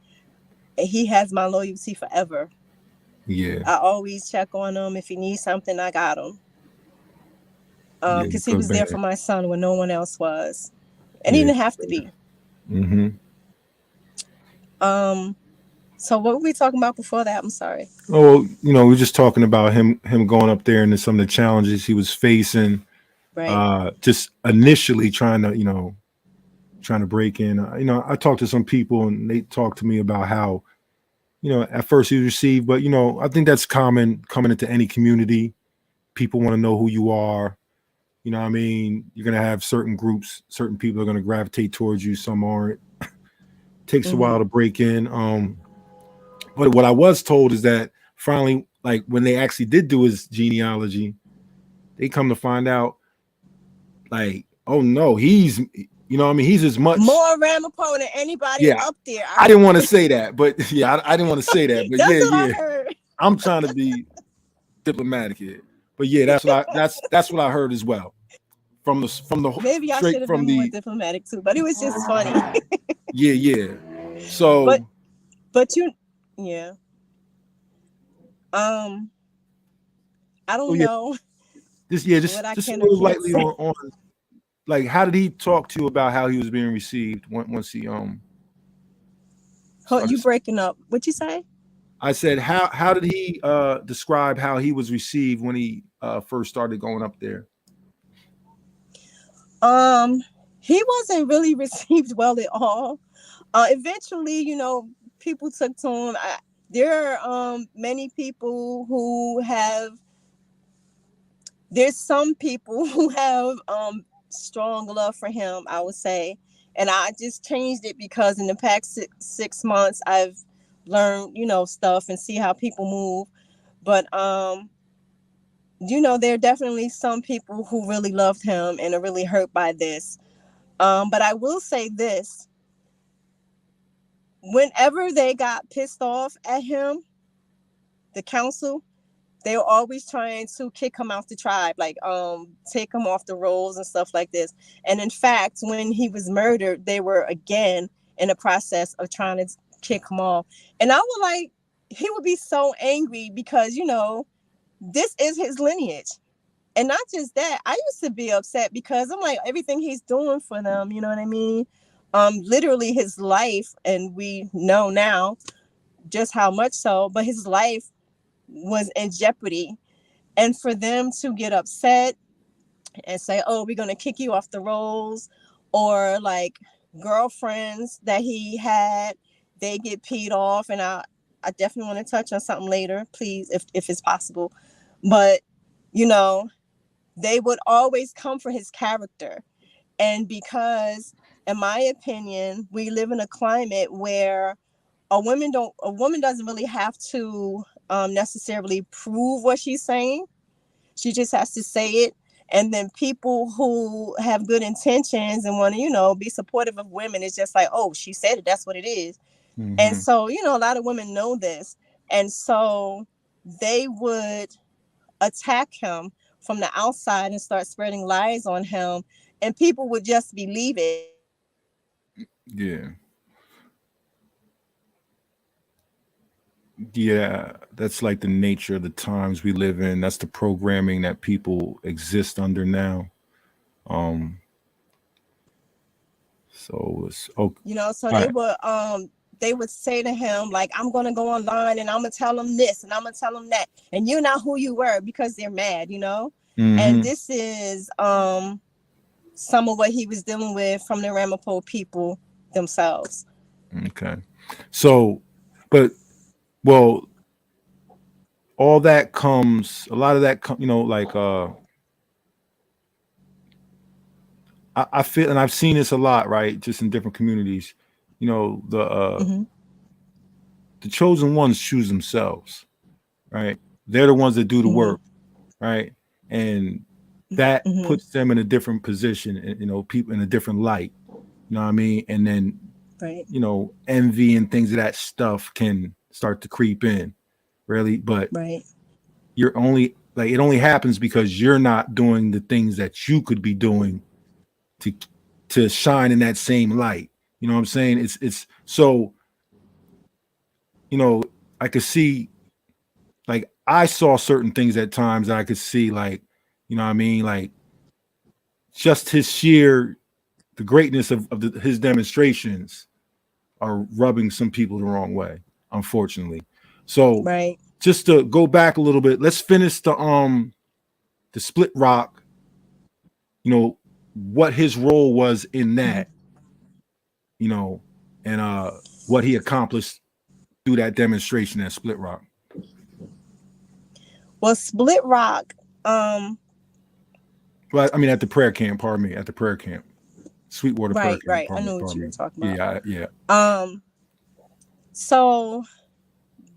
has my loyalty forever. Yeah. I always check on him. If he needs something, I got him. Yeah. Because he Good was there man. for my son when no one else was. And he Yeah. didn't have to be. Mm-hmm. So what were we talking about before that? I'm sorry. Oh, we're just talking about him going up there and some of the challenges he was facing. Right. Just initially trying to break in. I talked to some people and they talked to me about how, at first he was received, but I think that's common coming into any community. People want to know who you are. You know what I mean? You're gonna have certain groups, certain people are gonna gravitate towards you, some aren't. Takes a Mm-hmm. while to break in. But what I was told is that finally, like when they actually did do his genealogy, they come to find out, like, oh no, he's what I mean, he's as much. More Ramapo than anybody Yeah, up there. I I didn't want to heard. say that, but yeah, I didn't want to say that, but That's yeah, what I yeah. heard. I'm trying to be diplomatic here, but yeah, that's what I heard as well from the Maybe I should straight have from been more the diplomatic too, but it was just funny. yeah, yeah. but So but yeah. Um, I so don't yeah, know what I just a can or little can't lightly say. on like how did he talk to you about how he was being received once he Hold, started. you breaking up? What you say? I said how did he describe how he was received when he first started going up there? Um, he wasn't really received well at all. Eventually, people took to him. There are many people who have. There's some people who have strong love for him, I would say, and I just changed it because in the past 6 months I've learned stuff and see how people move. But there are definitely some people who really loved him and are really hurt by this. But I will say this: whenever they got pissed off at him, the council, they were always trying to kick him off the tribe, like take him off the rolls and stuff like this. And in fact, when he was murdered, they were again in the process of trying to kick him off. And I would like, he would be so angry because this is his lineage. And not just that, I used to be upset because I'm like, everything he's doing for them, you know what I mean? Literally his life, and we know now just how much so, but his life was in jeopardy. And for them to get upset and say, oh, we're going to kick you off the rolls, or like girlfriends that he had, they get peed off. And I definitely want to touch on something later, please, if it's possible. But, they would always come for his character. And because, in my opinion, we live in a climate where a woman doesn't really have to necessarily prove what she's saying. She just has to say it. And then people who have good intentions and want to, be supportive of women, it's just like, oh, she said it, that's what it is. And Mm-hmm. so, a lot of women know this. And so they would attack him from the outside and start spreading lies on him. And people would just believe it. Yeah. Yeah, that's like the nature of the times we live in. That's the programming that people exist under now. Um, so it's okay. So All right. they would say to him, like, I'm gonna go online and I'm gonna tell them this and I'm gonna tell them that, and you're not who you were, because they're mad. And Mm-hmm. this is some of what he was dealing with from the Ramapo people themselves. Okay. So, but well, all that comes. A lot of that, like I feel, and I've seen this a lot, right? Just in different communities. The Mm-hmm. the chosen ones choose themselves, right? They're the ones that do the work, right? And that puts them in a different position, you know, people in a different light. You know what I mean? And then, Right. you know, envy and things of that stuff can start to creep in, really. But Right. you're only like, it only happens because you're not doing the things that you could be doing to shine in that same light. You know what I'm saying? It's so, you know, I could see, like, I saw certain things at times that I could see, like, you know what I mean, like, just his sheer, the greatness of his demonstrations are rubbing some people the wrong way, unfortunately. So Right. just to go back a little bit, let's finish the Split Rock, you know, what his role was in that, you know, and what he accomplished through that demonstration at Split Rock. Well, Split Rock, um, Well, I mean, at the prayer camp, pardon me, at the prayer camp, Sweetwater prayer right, camp, right. I know what pardon you were me. talking about. Yeah, yeah. So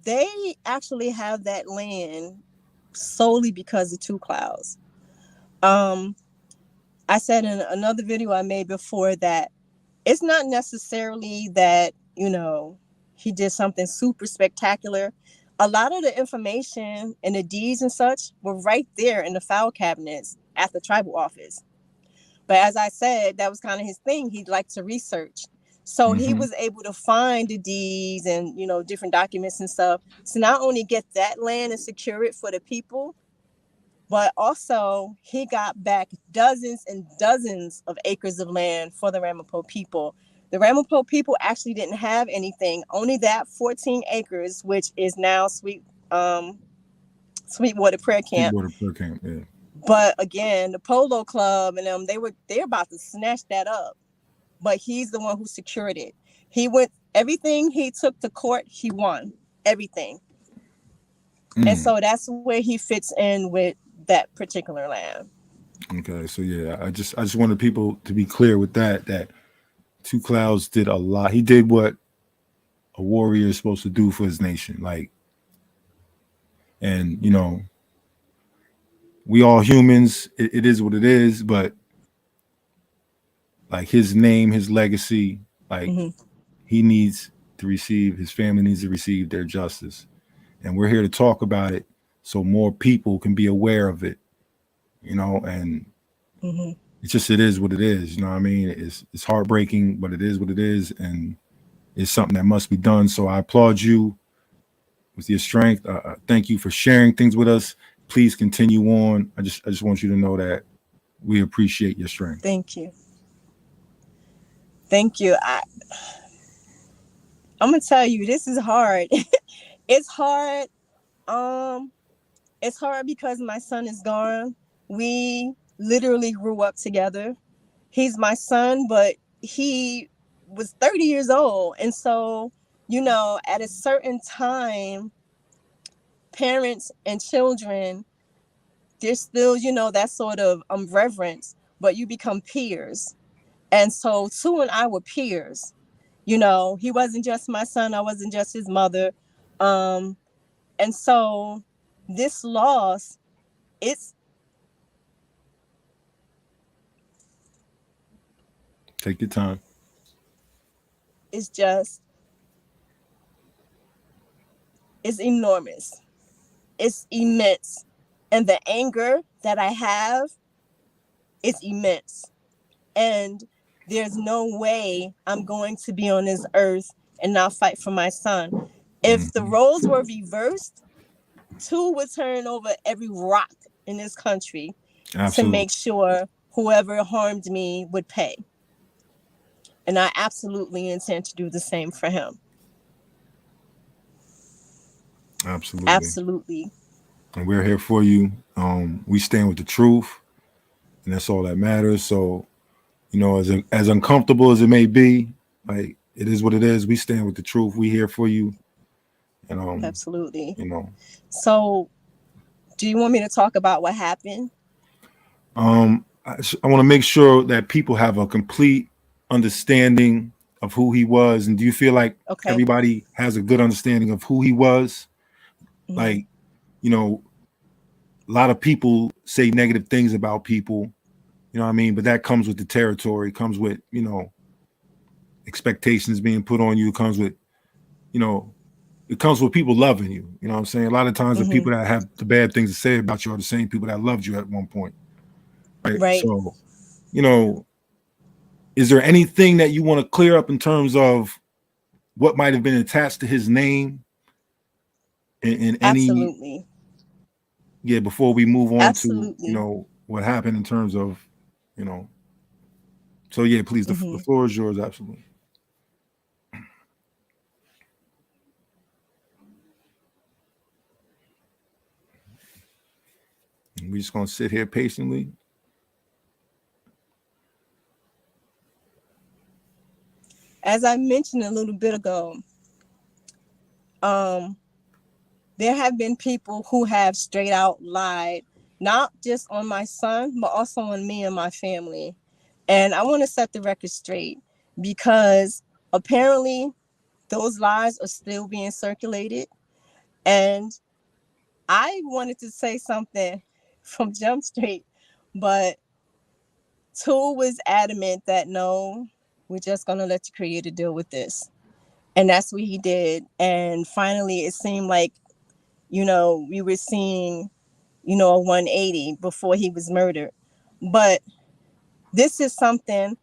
they actually have that land solely because of Two Clouds. I said in another video I made before that it's not necessarily that, you know, he did something super spectacular. A lot of the information and the deeds and such were right there in the file cabinets at the tribal office. But as I said, that was kind of his thing. He'd like to research. So he was able to find the deeds and, you know, different documents and stuff. So not only get that land and secure it for the people, but also he got back dozens and dozens of acres of land for the Ramapo people. The Ramapo people actually didn't have anything, only that 14 acres, which is now Sweetwater Prayer Camp. Sweetwater prayer camp, yeah. But again, the Polo Club and them, they're about to snatch that up. But he's the one who secured it. He went, everything he took to court, he won everything. And so that's where he fits in with that particular land. Okay, so yeah, I just wanted people to be clear with that Two Clouds did a lot. He did what a warrior is supposed to do for his nation, like, and you know, we all humans. It is what it is, but like his name, his legacy, like he needs to receive. His family needs to receive their justice, and we're here to talk about it so more people can be aware of it. You know, and it's just, it is what it is. You know what I mean? It's heartbreaking, but it is what it is, and it's something that must be done. So I applaud you with your strength. Thank you for sharing things with us. Please continue on. I just want you to know that we appreciate your strength. Thank you. Thank you. I'm gonna tell you, this is hard. It's hard. It's hard because my son is gone. We literally grew up together. He's my son, but he was 30 years old. And so, you know, at a certain time, parents and children, there's still, you know, that sort of reverence, but you become peers. And so Sue and I were peers. You know, he wasn't just my son, I wasn't just his mother. And so this loss, it's Take your time. it's just, it's enormous. It's immense. And the anger that I have is immense. And there's no way I'm going to be on this earth and not fight for my son. If the roles were reversed, two would turn over every rock in this country to make sure whoever harmed me would pay. And I absolutely intend to do the same for him. Absolutely. And we're here for you. We stand with the truth, and that's all that matters. So, you know, as uncomfortable as it may be, like, it is what it is. We stand with the truth. We here for you. And absolutely. You know. So, do you want me to talk about what happened? I want to make sure that people have a complete understanding of who he was, and do you feel like Okay. everybody has a good understanding of who he was? Mhm. Like, you know, a lot of people say negative things about people, you know what I mean? But that comes with the territory, comes with, you know, expectations being put on you, it comes with, you know, it comes with people loving you. You know what I'm saying? A lot of times the Mhm. people that have the bad things to say about you are the same people that loved you at one point. Right. Right. So, you know, is there anything that you want to clear up in terms of what might have been attached to his name in any, Absolutely. yeah, before we move on to, you Absolutely. know, what happened in terms of, you know, so yeah, please, the Mhm. floor is yours. Absolutely. We're just going to sit here patiently. As I mentioned a little bit ago, um, there have been people who have straight out lied, not just on my son, but also on me and my family. And I want to set the record straight because apparently those lies are still being circulated. And I wanted to say something from Jump Street, but Tool was adamant that no, we're just going to let the creator deal with this. And that's what he did. And finally, it seemed like, we were seeing, a 180 before he was murdered. But this is something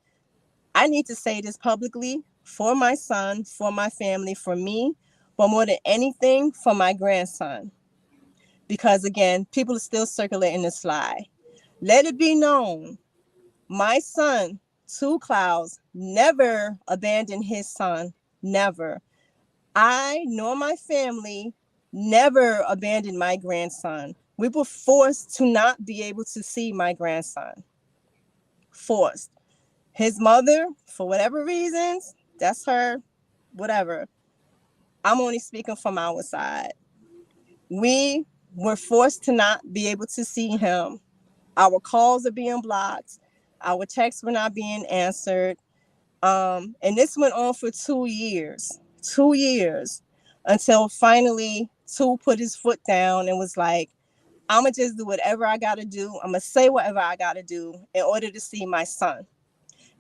I need to say this publicly for my son, for my family, for me, but more than anything, for my grandson. Because again, people are still circulating this lie. Let it be known, my son, Two Clouds, never abandoned his son. Never. I nor my family never abandoned my grandson. We were forced to not be able to see my grandson. Forced. His mother, for whatever reasons, that's her, whatever. I'm only speaking from our side. We were forced to not be able to see him. Our calls are being blocked. Our texts were not being answered. And this went on for 2 years. 2 years. Until finally Two put his foot down and was like, I'ma just do whatever I gotta do. I'ma say whatever I gotta do in order to see my son.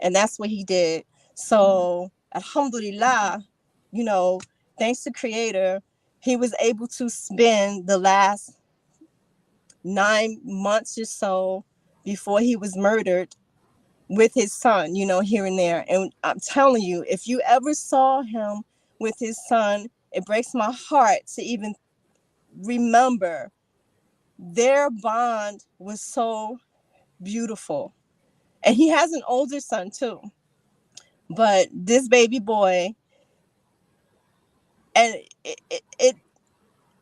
And that's what he did. So alhamdulillah, you know, thanks to Creator, he was able to spend the last 9 months or so before he was murdered with his son, here and there. And I'm telling you, if you ever saw him with his son, it breaks my heart to even remember. Their bond was so beautiful. And he has an older son too. But this baby boy, and it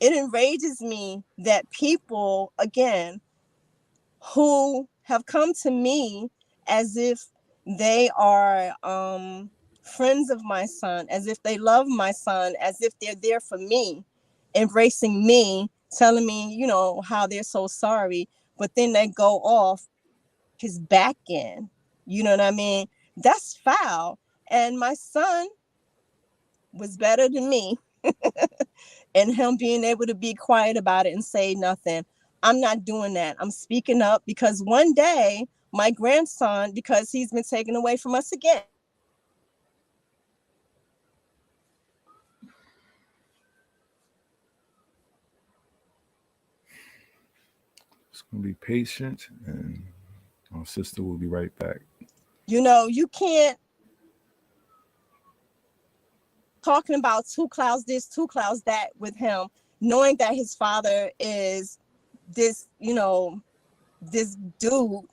enrages me that people, again, who have come to me as if they are friends of my son, as if they love my son, as if they're there for me, embracing me, telling me, how they're so sorry, but then they go off his back end. You know what I mean? That's foul. And my son was better than me. And him being able to be quiet about it and say nothing. I'm not doing that. I'm speaking up because one day my grandson, because he's been taken away from us again. It's going to be patient, and our sister will be right back. You can't talking about Two Clouds this, Two Clouds that with him, knowing that his father is this, this dude,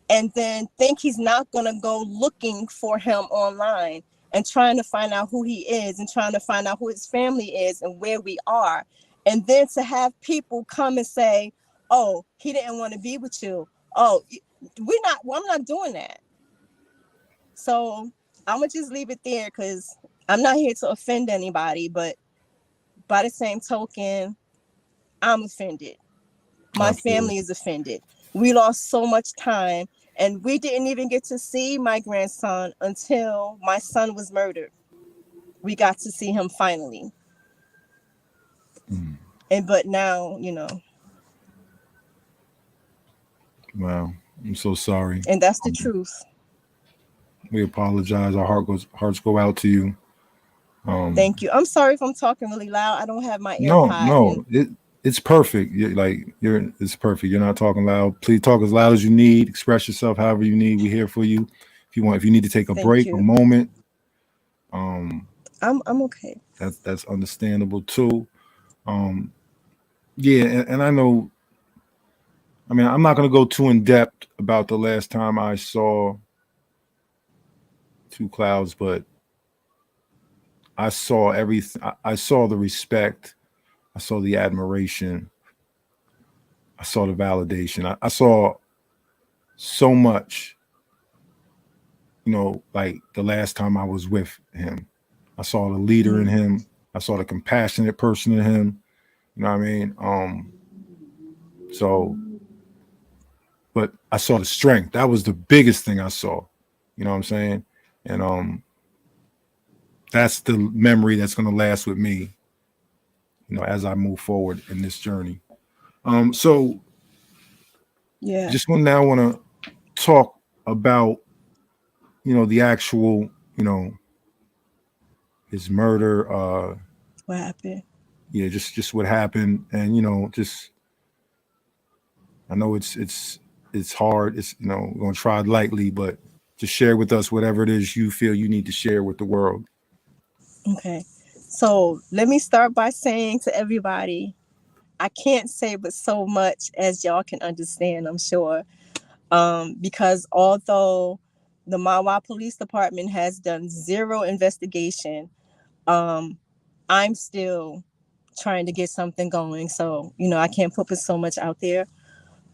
and then think he's not going to go looking for him online and trying to find out who he is and trying to find out who his family is and where we are. And then to have people come and say, oh, he didn't want to be with you. Oh, I'm not doing that. So I'm going to just leave it there because I'm not here to offend anybody. But by the same token, I'm offended. My Absolutely. family is offended. We lost so much time. And we didn't even get to see my grandson until my son was murdered. We got to see him finally. And but now, Wow. I'm so sorry. and that's the truth. We apologize. Our hearts go out to you. Thank you. I'm sorry if I'm talking really loud. I don't have my No, AirPod no, in. it's perfect. It's perfect. You're not talking loud. Please talk as loud as you need. Express yourself however you need. We're here for you. If you need to take a Thank break, a you. moment, I'm okay. that's understandable too. Um, yeah, and I know. I mean, I'm not going to go too in depth about the last time I saw Two Clouds, but I saw everything. I saw the respect. I saw the admiration. I saw the validation. I saw so much, like the last time I was with him. I saw the leader in Mm, him. I saw the compassionate person in him. You know what I mean? So, but I saw the strength. That was the biggest thing I saw. You know what I'm saying? And that's the memory that's gonna last with me, as I move forward in this journey. So yeah. just want to talk about, the actual, his murder, What happened? yeah, just what happened, and just I know it's hard. It's we're gonna try lightly, but just share with us whatever it is you feel you need to share with the world. Okay. So let me start by saying to everybody, I can't say but so much as y'all can understand, I'm sure. Because although the Mawa Police Department has done zero investigation, um, I'm still trying to get something going. So, I can't put so much out there.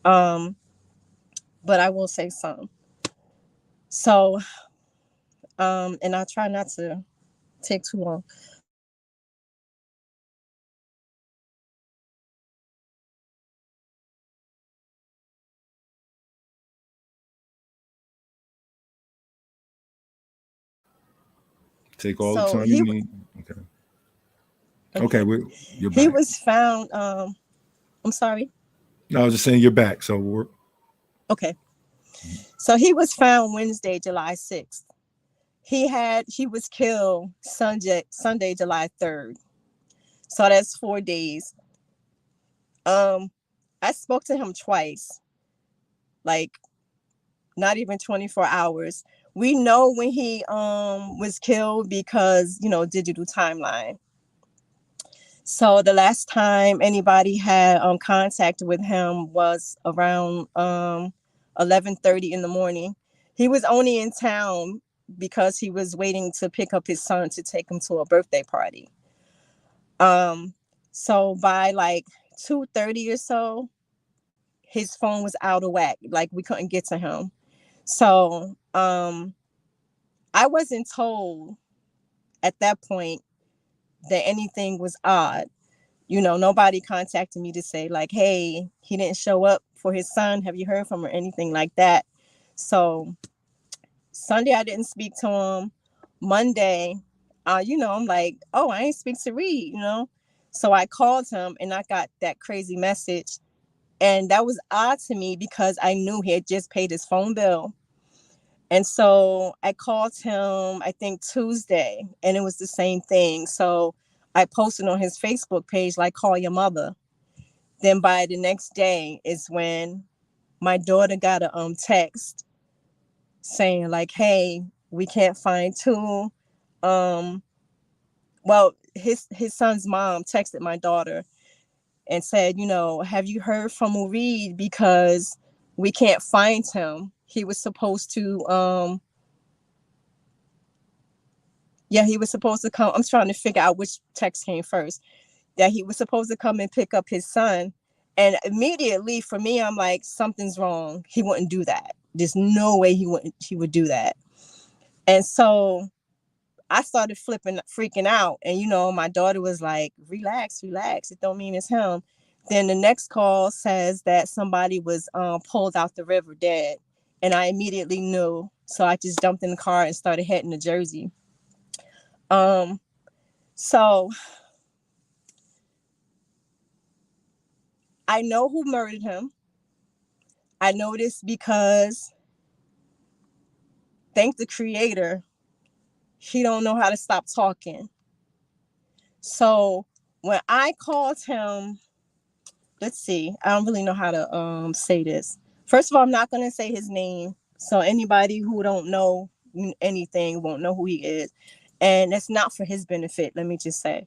Um, but I will say some. So, and I'll try not to take too long. Take all the So time you need. Okay. Okay, okay, you're he back. was found. I'm sorry. No, I was just saying you're back. So we're Okay, so he was found Wednesday, July 6th. He was killed Sunday, July 3rd. So that's 4 days. Um, I spoke to him twice, like not even 24 hours. We know when he was killed because digital timeline. So the last time anybody had contact with him was around 11:30 in the morning. He was only in town because he was waiting to pick up his son to take him to a birthday party. Um, so by like 2:30 or so, his phone was out of whack. Like we couldn't get to him. So I wasn't told at that point that anything was odd. Nobody contacted me to say like, hey, he didn't show up for his son. Have you heard from him or anything like that? So Sunday I didn't speak to him. Monday, I'm like, oh, I ain't speak to Reed. So I called him and I got that crazy message. And that was odd to me because I knew he had just paid his phone bill. And so I called him, I think Tuesday, and it was the same thing. So I posted on his Facebook page, like, call your mother. Then by the next day is when my daughter got a text saying like, hey, we can't find Two. Um, well, his son's mom texted my daughter and said, have you heard from Reed because we can't find him. He was supposed to he was supposed to come. I'm trying to figure out which text came first. That he was supposed to come and pick up his son. And immediately for me, I'm like, something's wrong. He wouldn't do that. There's no way he would do that. And so I started freaking out. And my daughter was like, relax, relax. It don't mean it's him. Then the next call says that somebody was pulled out the river dead. and I immediately knew. So I just jumped in the car and started heading to Jersey. So I know who murdered him. I know this because, thank the creator, he don't know how to stop talking. So when I called him, let's see, I don't really know how to say this. First of all, I'm not going to say his name. So anybody who don't know anything won't know who he is. And that's not for his benefit, let me just say.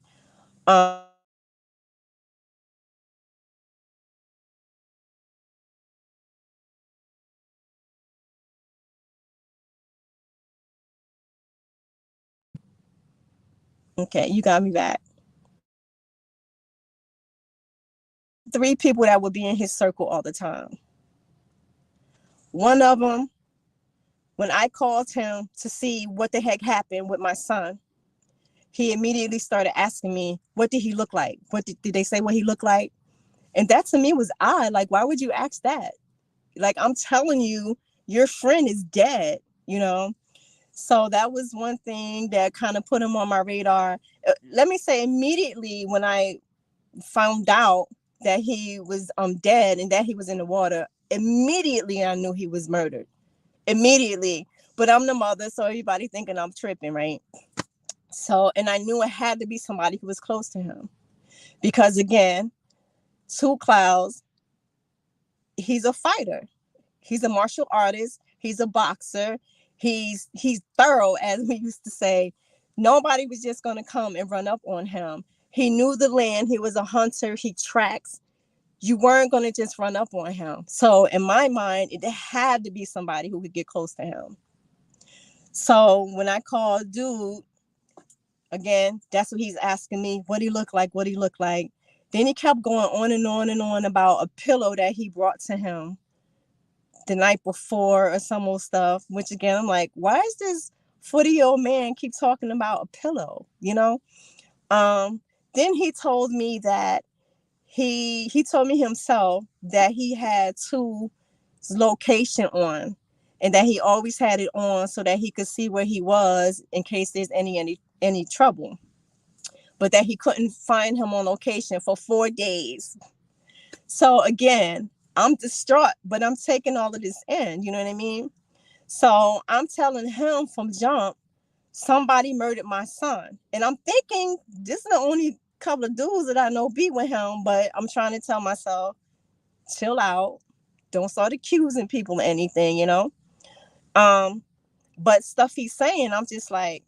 Okay, you got me back. 3 people that would be in his circle all the time. One of them, when I called him to see what the heck happened with my son, he immediately started asking me, what did he look like? What did they say what he looked like? And that to me was odd. Like, why would you ask that? Like, I'm telling you, your friend is dead, you know? So that was one thing that kind of put him on my radar. Let me say, immediately when I found out that he was dead and that he was in the water, immediately I knew he was murdered. Immediately. But I'm the mother, so everybody thinking I'm tripping, right? So, and I knew it had to be somebody who was close to him. Because again, Two Clouds, he's a fighter. He's a martial artist. He's a boxer. He's thorough, as we used to say. Nobody was just going to come and run up on him. He knew the land. He was a hunter. He tracks. You weren't going to just run up on him. So in my mind, it had to be somebody who could get close to him. So when I called dude, again, that's what he's asking me. What he look like? What he look like? Then he kept going on and on and on about a pillow that he brought to him the night before or some old stuff, which again, I'm like, why is this 40-year-old man keep talking about a pillow, you know? Then he told me that he told me himself that he had two location on and that he always had it on so that he could see where he was in case there's any trouble, but that he couldn't find him on location for 4 days. So again, I'm distraught, but I'm taking all of this in, you know what I mean? So I'm telling him from jump, somebody murdered my son. And I'm thinking this is the only couple of dudes that I know be with him, but I'm trying to tell myself, chill out. Don't start accusing people of anything, you know? But stuff he's saying, I'm just like,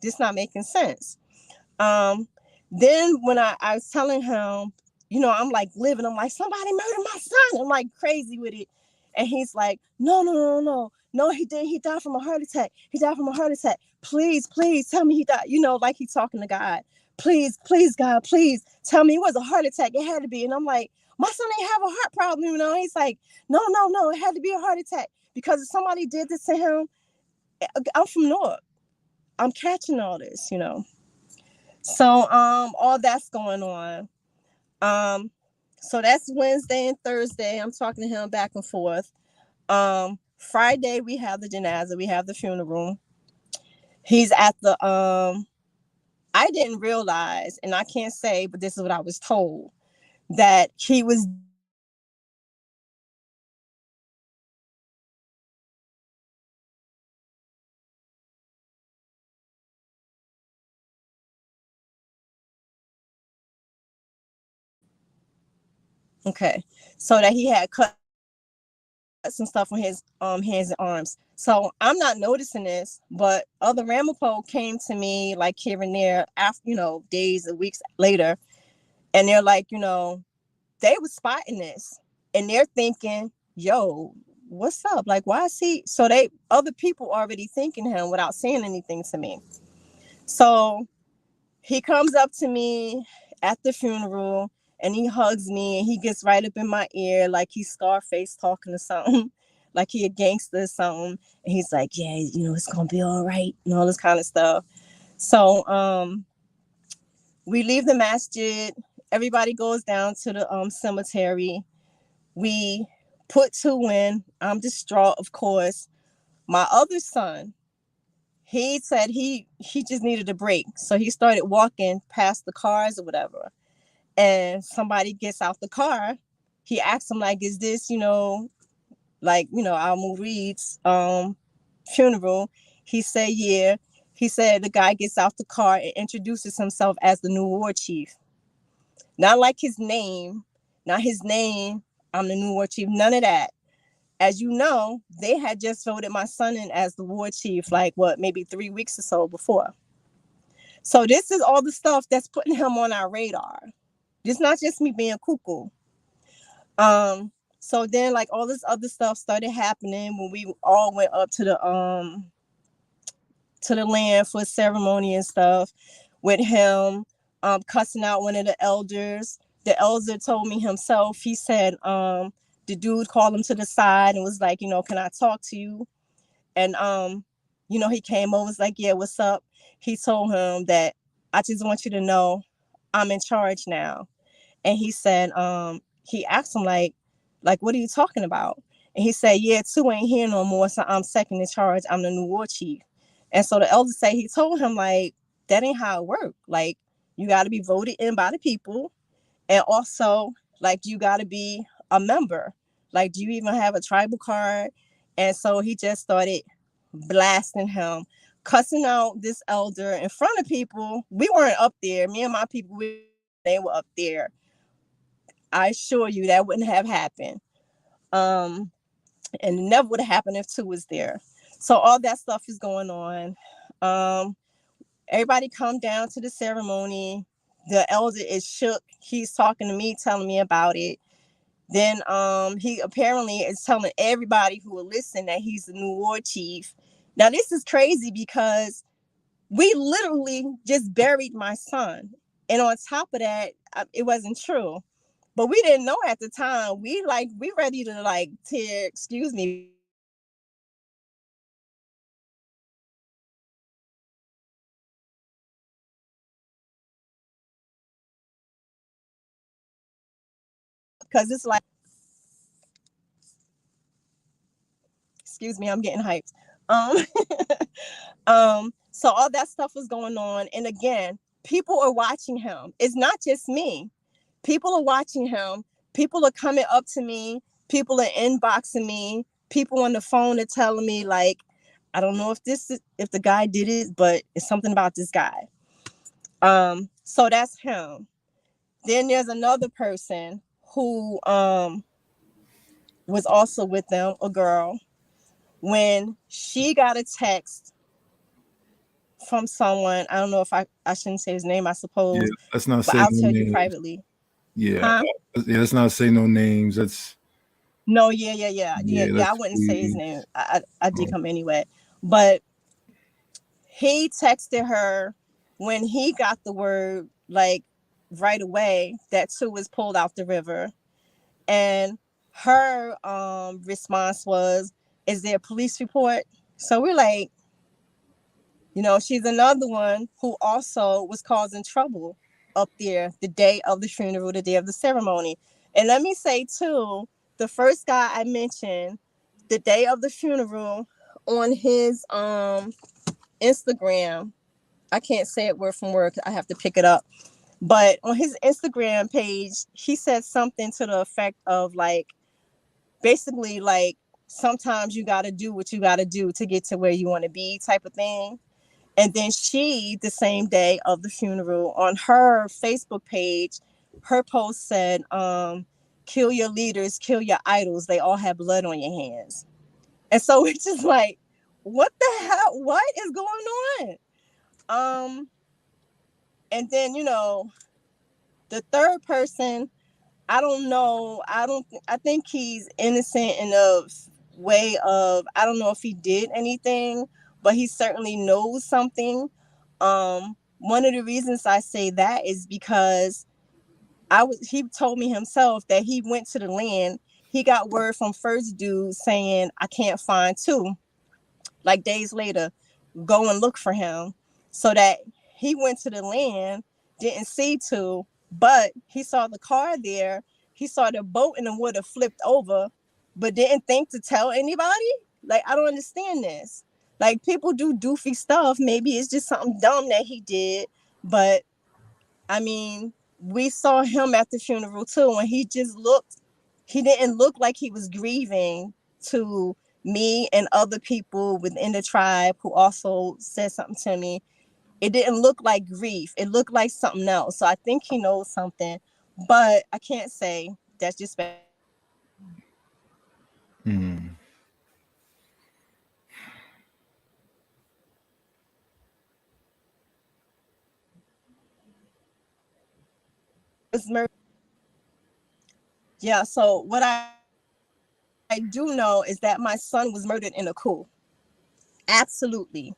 this not making sense. Then when I was telling him, you know, I'm like living, I'm like, somebody murdered my son. I'm like crazy with it. And he's like, no, he did. He died from a heart attack. He died from a heart attack. Please, please tell me he died. You know, like he's talking to God. Please, please, God, please tell me it was a heart attack. It had to be. And I'm like, my son ain't have a heart problem, you know? He's like, no, it had to be a heart attack. Because if somebody did this to him, I'm from Newark. I'm catching all this, you know? So all that's going on. So that's Wednesday and Thursday. I'm talking to him back and forth. Friday we have the janaza, we have the funeral. He's at the I didn't realize, and I can't say, but this is what I was told, that he was okay. So that he had cut some stuff on his hands and arms. So I'm not noticing this, but other Ramapo came to me like here and there after, you know, days or weeks later, and they're like, you know, they were spotting this and they're thinking, yo, what's up? Like, why is he? So they other people already thinking him without saying anything to me. So he comes up to me at the funeral and he hugs me and he gets right up in my ear like he's Scarface talking to something, like he a gangster or something. And he's like, yeah, you know, it's gonna be all right and all this kind of stuff. So we leave the masjid. Everybody goes down to the cemetery. We Put 2 in. I'm distraught, of course. My other son, he said he just needed a break. So he started walking past the cars or whatever. And somebody gets out the car. He asks him, like, is this, Almu Reed's funeral? He said, yeah. He said the guy gets out the car and introduces himself as the new war chief. Not like his name, not his name. I'm the new war chief. None of that. As you know, they had just voted my son in as the war chief, like maybe 3 weeks or so before. So this is all the stuff that's putting him on our radar. It's not just me being cuckoo. So then like all this other stuff started happening when we all went up to the land for ceremony and stuff with him cussing out one of the elders. The elder told me himself, he said the dude called him to the side and was like, can I talk to you? And he came over, was like, yeah, what's up? He told him that I just want you to know I'm in charge now. And he said, he asked him like, what are you talking about? And he said, yeah, 2 ain't here no more, so I'm second in charge. I'm the new war chief. And so the elder said, he told him, like, that ain't how it works. Like, you got to be voted in by the people. And also, like, you got to be a member. Like, do you even have a tribal card? And so he just started blasting him, cussing out this elder in front of people. We weren't up there. Me and my people, they were up there. I assure you that wouldn't have happened. And it never would have happened if 2 was there. So all that stuff is going on. Everybody come down to the ceremony. The elder is shook. He's talking to me, telling me about it. Then he apparently is telling everybody who will listen that he's the new war chief. Now this is crazy because we literally just buried my son. And on top of that, it wasn't true. But we didn't know at the time. We ready to like tear, excuse me. Because it's like, excuse me, I'm getting hyped. So all that stuff was going on. And again, people are watching him. It's not just me. People are watching him. People are coming up to me. People are inboxing me. People on the phone are telling me, like, I don't know if the guy did it, but it's something about this guy. So that's him. Then there's another person who was also with them, a girl. When she got a text from someone, I don't know if I shouldn't say his name, I suppose. Yeah, let's not but say I'll no tell names. you privately. Yeah, Huh? yeah. Let's not say no names. That's No, yeah. I wouldn't say his name. I did come anyway. But he texted her when he got the word, like right away, that 2 was pulled out the river. And her response was, is there a police report? So we're like, she's another one who also was causing trouble up there the day of the funeral, the day of the ceremony. And let me say too, the first guy I mentioned, the day of the funeral, on his Instagram, I can't say it word from word, I have to pick it up. But on his Instagram page, he said something to the effect of like, basically like, sometimes you got to do what you got to do to get to where you want to be, type of thing. And then she, the same day of the funeral, on her Facebook page, her post said, kill your leaders, kill your idols. They all have blood on your hands. And so it's just like, what the hell? What is going on? And then, the third person, I don't know. I think he's innocent in a way of, I don't know if he did anything, but he certainly knows something. One of the reasons I say that is because he told me himself that he went to the land. He got word from first dude saying, I can't find 2. Like days later, go and look for him. So that he went to the land, didn't see 2, but he saw the car there. He saw the boat in the water flipped over. but didn't think to tell anybody. Like, I don't understand this. Like, people do doofy stuff. Maybe it's just something dumb that he did, but I mean, we saw him at the funeral too, and he didn't look like he was grieving to me and other people within the tribe who also said something to me. It didn't look like grief. It looked like something else. So I think he knows something, but I can't say. That's just Hmm. was murder. Yeah. So what I do know is that my son was murdered in a coup. Absolutely.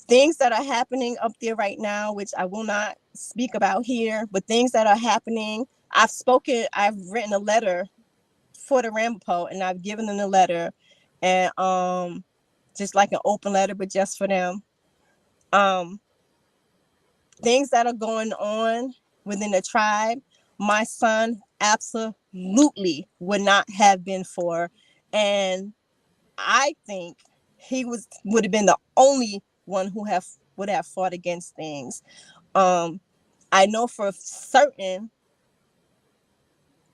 Things that are happening up there right now, which I will not speak about here, but things that are happening. I've written a letter for the Ramapo, and I've given them the letter, and just like an open letter, but just for them. Um, Things that are going on within the tribe, my son absolutely would not have been for, and I think he would have been the only one who would have fought against things. Um, I know for certain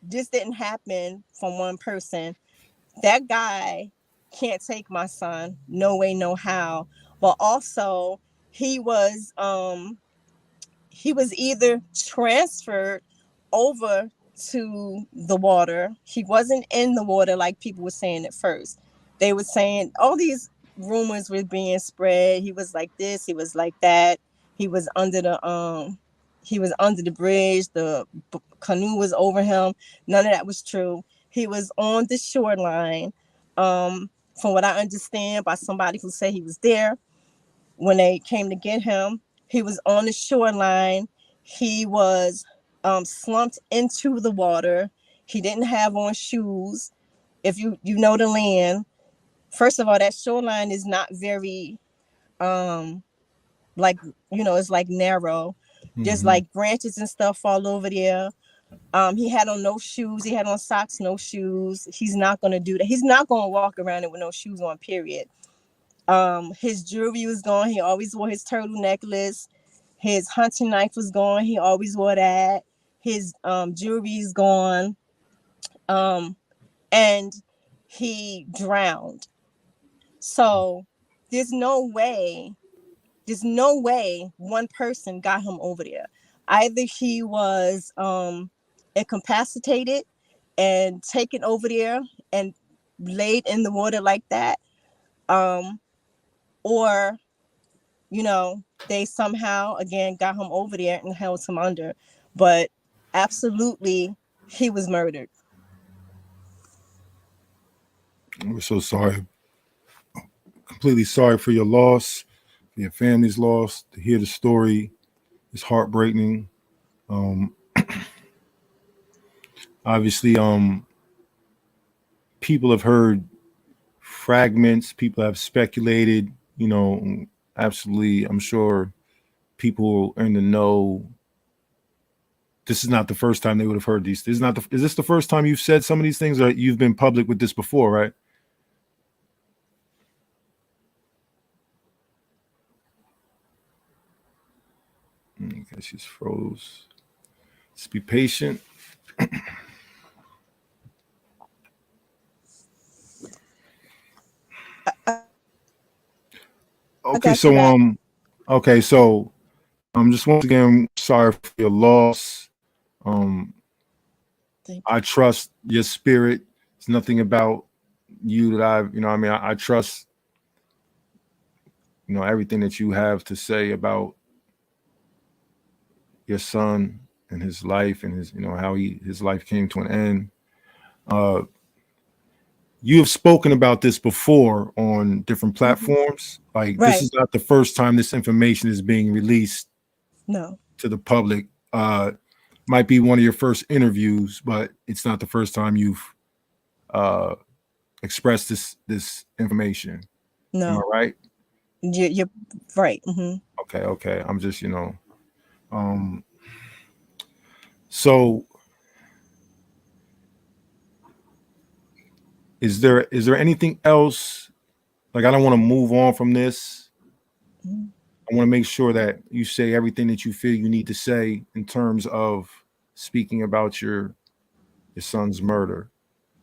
this didn't happen from one person. That guy can't take my son, no way, no how. But also, he was he was either transferred over to the water. He wasn't in the water like people were saying at first. They were saying all these rumors were being spread. He was like this, he was like that. He was under the bridge, the canoe was over him. None of that was true. He was on the shoreline. From what I understand by somebody who said he was there when they came to get him. He was on the shoreline. He was slumped into the water. He didn't have on shoes. If you know the land, first of all, that shoreline is not very like it's like narrow. There's Hmm. like branches and stuff all over there. He had on no shoes. He had on socks, no shoes. He's not gonna do that. He's not gonna walk around it with no shoes on. Period. His jewelry was gone. He always wore his turtle necklace. His hunting knife was gone. He always wore that. His jewelry is gone. Um, and he drowned. So there's no way. There's no way one person got him over there. Either he was incapacitated and taken over there and laid in the water like that, um, or they somehow again got him over there and held him under. But absolutely, he was murdered. We're so sorry, completely sorry for your loss, for your family's loss. To hear the story is heartbreaking. Um, obviously, people have heard fragments. People have speculated. Absolutely. I'm sure people in the know. This is not the first time they would have heard these. Is this the first time you've said some of these things, or you've been public with this before, right? Okay, she's froze. Just be patient. I Okay, got you so back. I'm just once again sorry for your loss. Um, Thank I trust your spirit. It's nothing about you that I trust, everything that you have to say about your son and his life and how his life came to an end. Uh, you have spoken about this before on different you. Mhm. platforms. Like, this Right. is not the first time this information is being released No. to the public. Might be one of your first interviews, but it's not the first time you've uh, expressed this information. Am I No. right? You're right. Hmm. Okay. I'm just um, so is there anything else? Like, I don't want to move on from this. Mhm. I want to make sure that you say everything that you feel you need to say in terms of speaking about your son's murder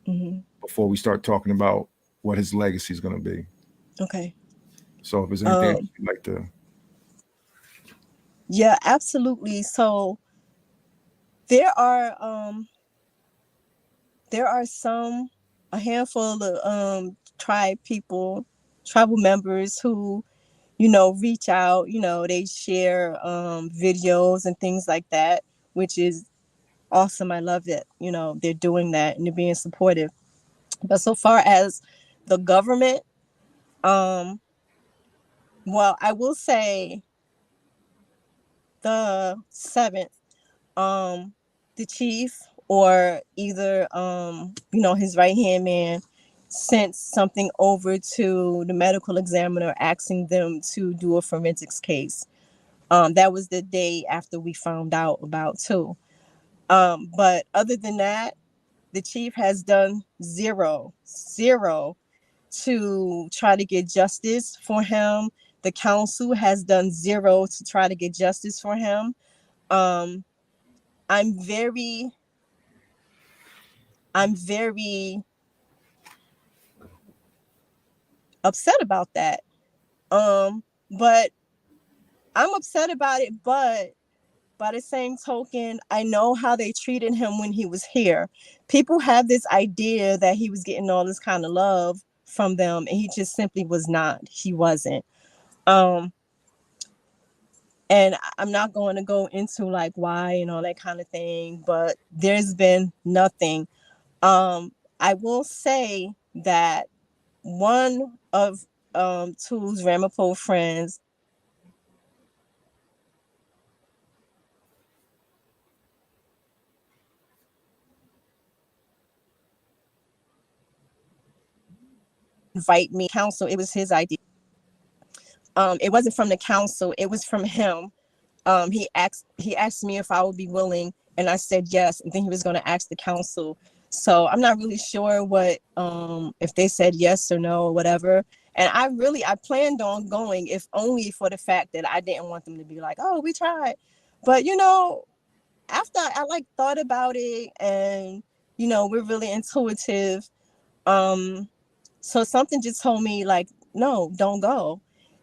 Mhm. before we start talking about what his legacy is going to be. Okay. So if there's anything Um, you'd like to. yeah, absolutely. So there are a handful of tribal members who, reach out, they share videos and things like that, which is awesome. I love it. They're doing that and they're being supportive. But so far as the government, well, I will say the 7th, the chief or either his right hand man sent something over to the medical examiner asking them to do a forensics case. That was the day after we found out about too. But other than that, the chief has done zero to try to get justice for him. The council has done zero to try to get justice for him. Um, I'm very upset about that. But I'm upset about it, but by the same token, I know how they treated him when he was here. People have this idea that he was getting all this kind of love from them, and he just simply was not. He wasn't. Um, and I'm not going to go into like why and all that kind of thing, but there's been nothing. I will say that one of Two's Ramapo friends invite me council. It was his idea. It wasn't from the council. It was from him. He asked me if I would be willing, and I said yes. And then he was going to ask the council. So I'm not really sure what if they said yes or no or whatever. And I planned on going, if only for the fact that I didn't want them to be like, oh, we tried. But after I like thought about it, and we're really intuitive. So something just told me like, no, don't go.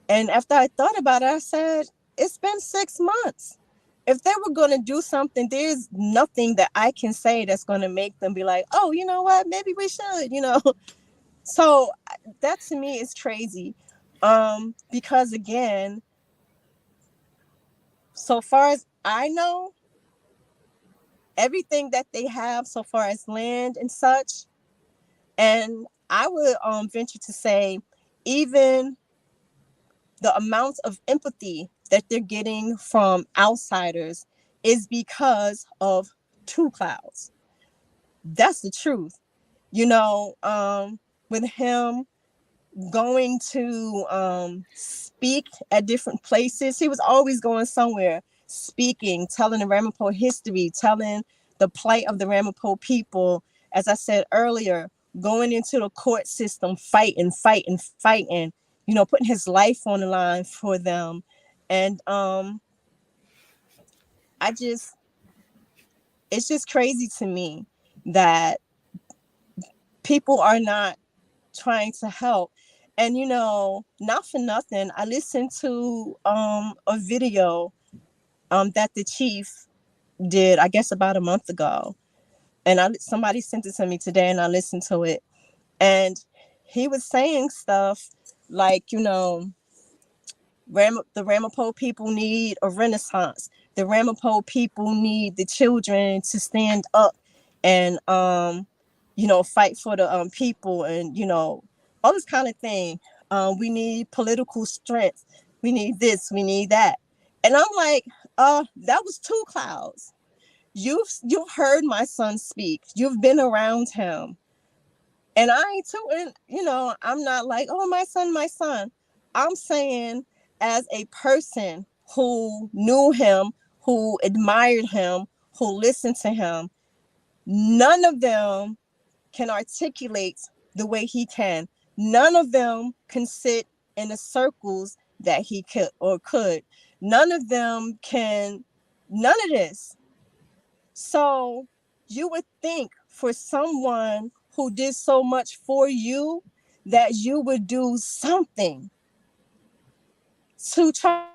And after I thought about it, I said, it's been 6 months. If they were going to do something, there's nothing that I can say that's going to make them be like, oh, you know what, maybe we should. So that to me is crazy. Because again, so far as I know, everything that they have so far as land and such, and I would venture to say even the amount of empathy that they're getting from outsiders is because of Two Clouds. That's the truth. With him going to speak at different places, he was always going somewhere, speaking, telling the Ramapo history, telling the plight of the Ramapo people. As I said earlier, going into the court system, fighting, putting his life on the line for them. And it's just crazy to me that people are not trying to help. And not for nothing, I listened to a video that the chief did, I guess about a month ago. And somebody sent it to me today, and I listened to it. And he was saying stuff like, the Ramapo people need a renaissance. The Ramapo people need the children to stand up and fight for the people, and all this kind of thing. We need political strength. We need this. We need that. And I'm like, that was Two Clouds. You've heard my son speak. You've been around him. And I ain't too, and I'm not like, oh, my son, my son. I'm saying, as a person who knew him, who admired him, who listened to him, none of them can articulate the way he can. None of them can sit in the circles that he could. None of them can, none of this. So you would think for someone who did so much for you that you would do something to try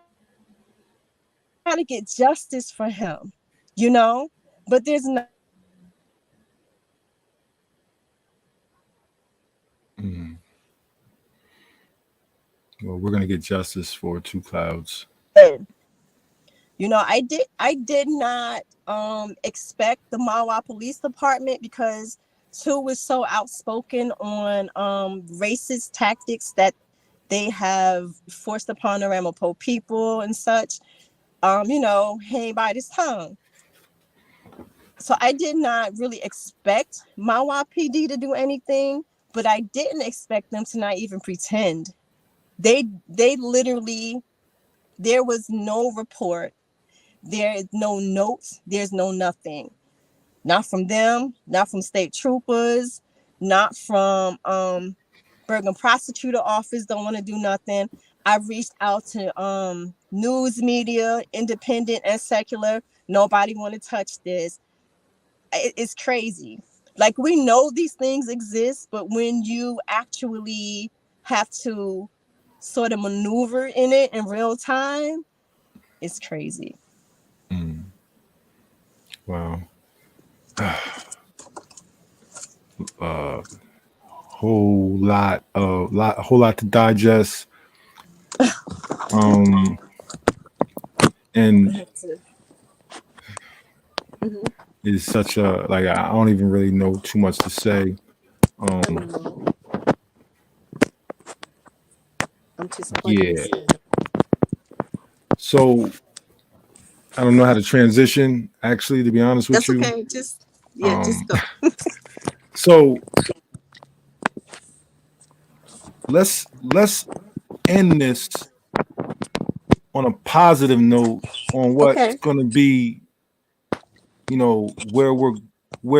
to get justice for him, you know? But there's not. Mm. Well, we're gonna get justice for Two Clouds. You know, I did not expect the Mawa Police Department, because Two was so outspoken on racist tactics that they have forced upon the Ramapo people and such. You know, hang by his tongue. So I did not really expect Mawa PD to do anything, but I didn't expect them to not even pretend. They literally, there was no report. There is no notes. There's no nothing. Not from them, not from state troopers, not from Bergen prosecutor office, don't want to do nothing. I reached out to news media, independent and secular. Nobody want to touch this. It's crazy. Like, we know these things exist, but when you actually have to sort of maneuver in it in real time, it's crazy. Mm. Wow. Whole lot a whole lot to digest. And it's such a, like, I don't even really know too much to say. I'm just Yeah. So I don't know how to transition, actually, to be honest with That's you. okay. Just go. So let's end this on a positive note on what's Okay. going to be, you know, where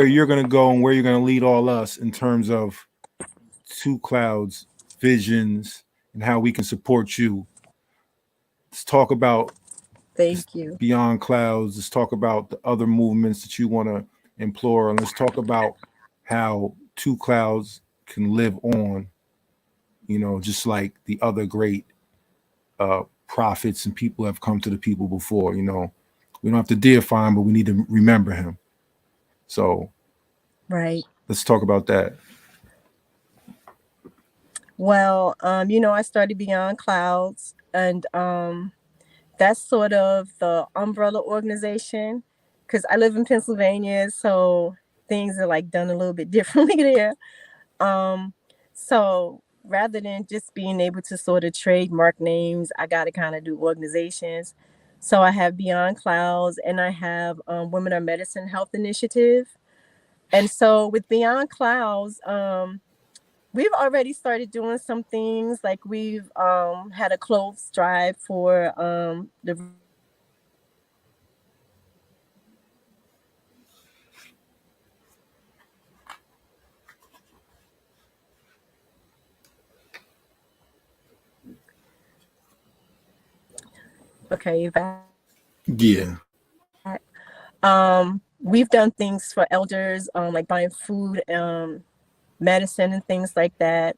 you're going to go and where you're going to lead all us in terms of Two Clouds visions and how we can support you. Let's talk about Thank you. Beyond Clouds. Let's talk about the other movements that you want to implore, and let's talk about how Two Clouds can live on, you know, just like the other great prophets and people have come to the people before. You know, we don't have to deify him, but we need to remember him. So Right. let's talk about that. Well, you know, I started Beyond Clouds, and that's sort of the umbrella organization, because I live in Pennsylvania, so things are like done a little bit differently there. Um, so rather than just being able to sort of trademark names, I got to kind of do organizations. So I have Beyond Clouds, and I have Women Are Medicine Health Initiative. And so with Beyond Clouds, we've already started doing some things. Like, we've had a clothes drive for the okay that. Yeah. We've done things for elders, like buying food, medicine, and things like that.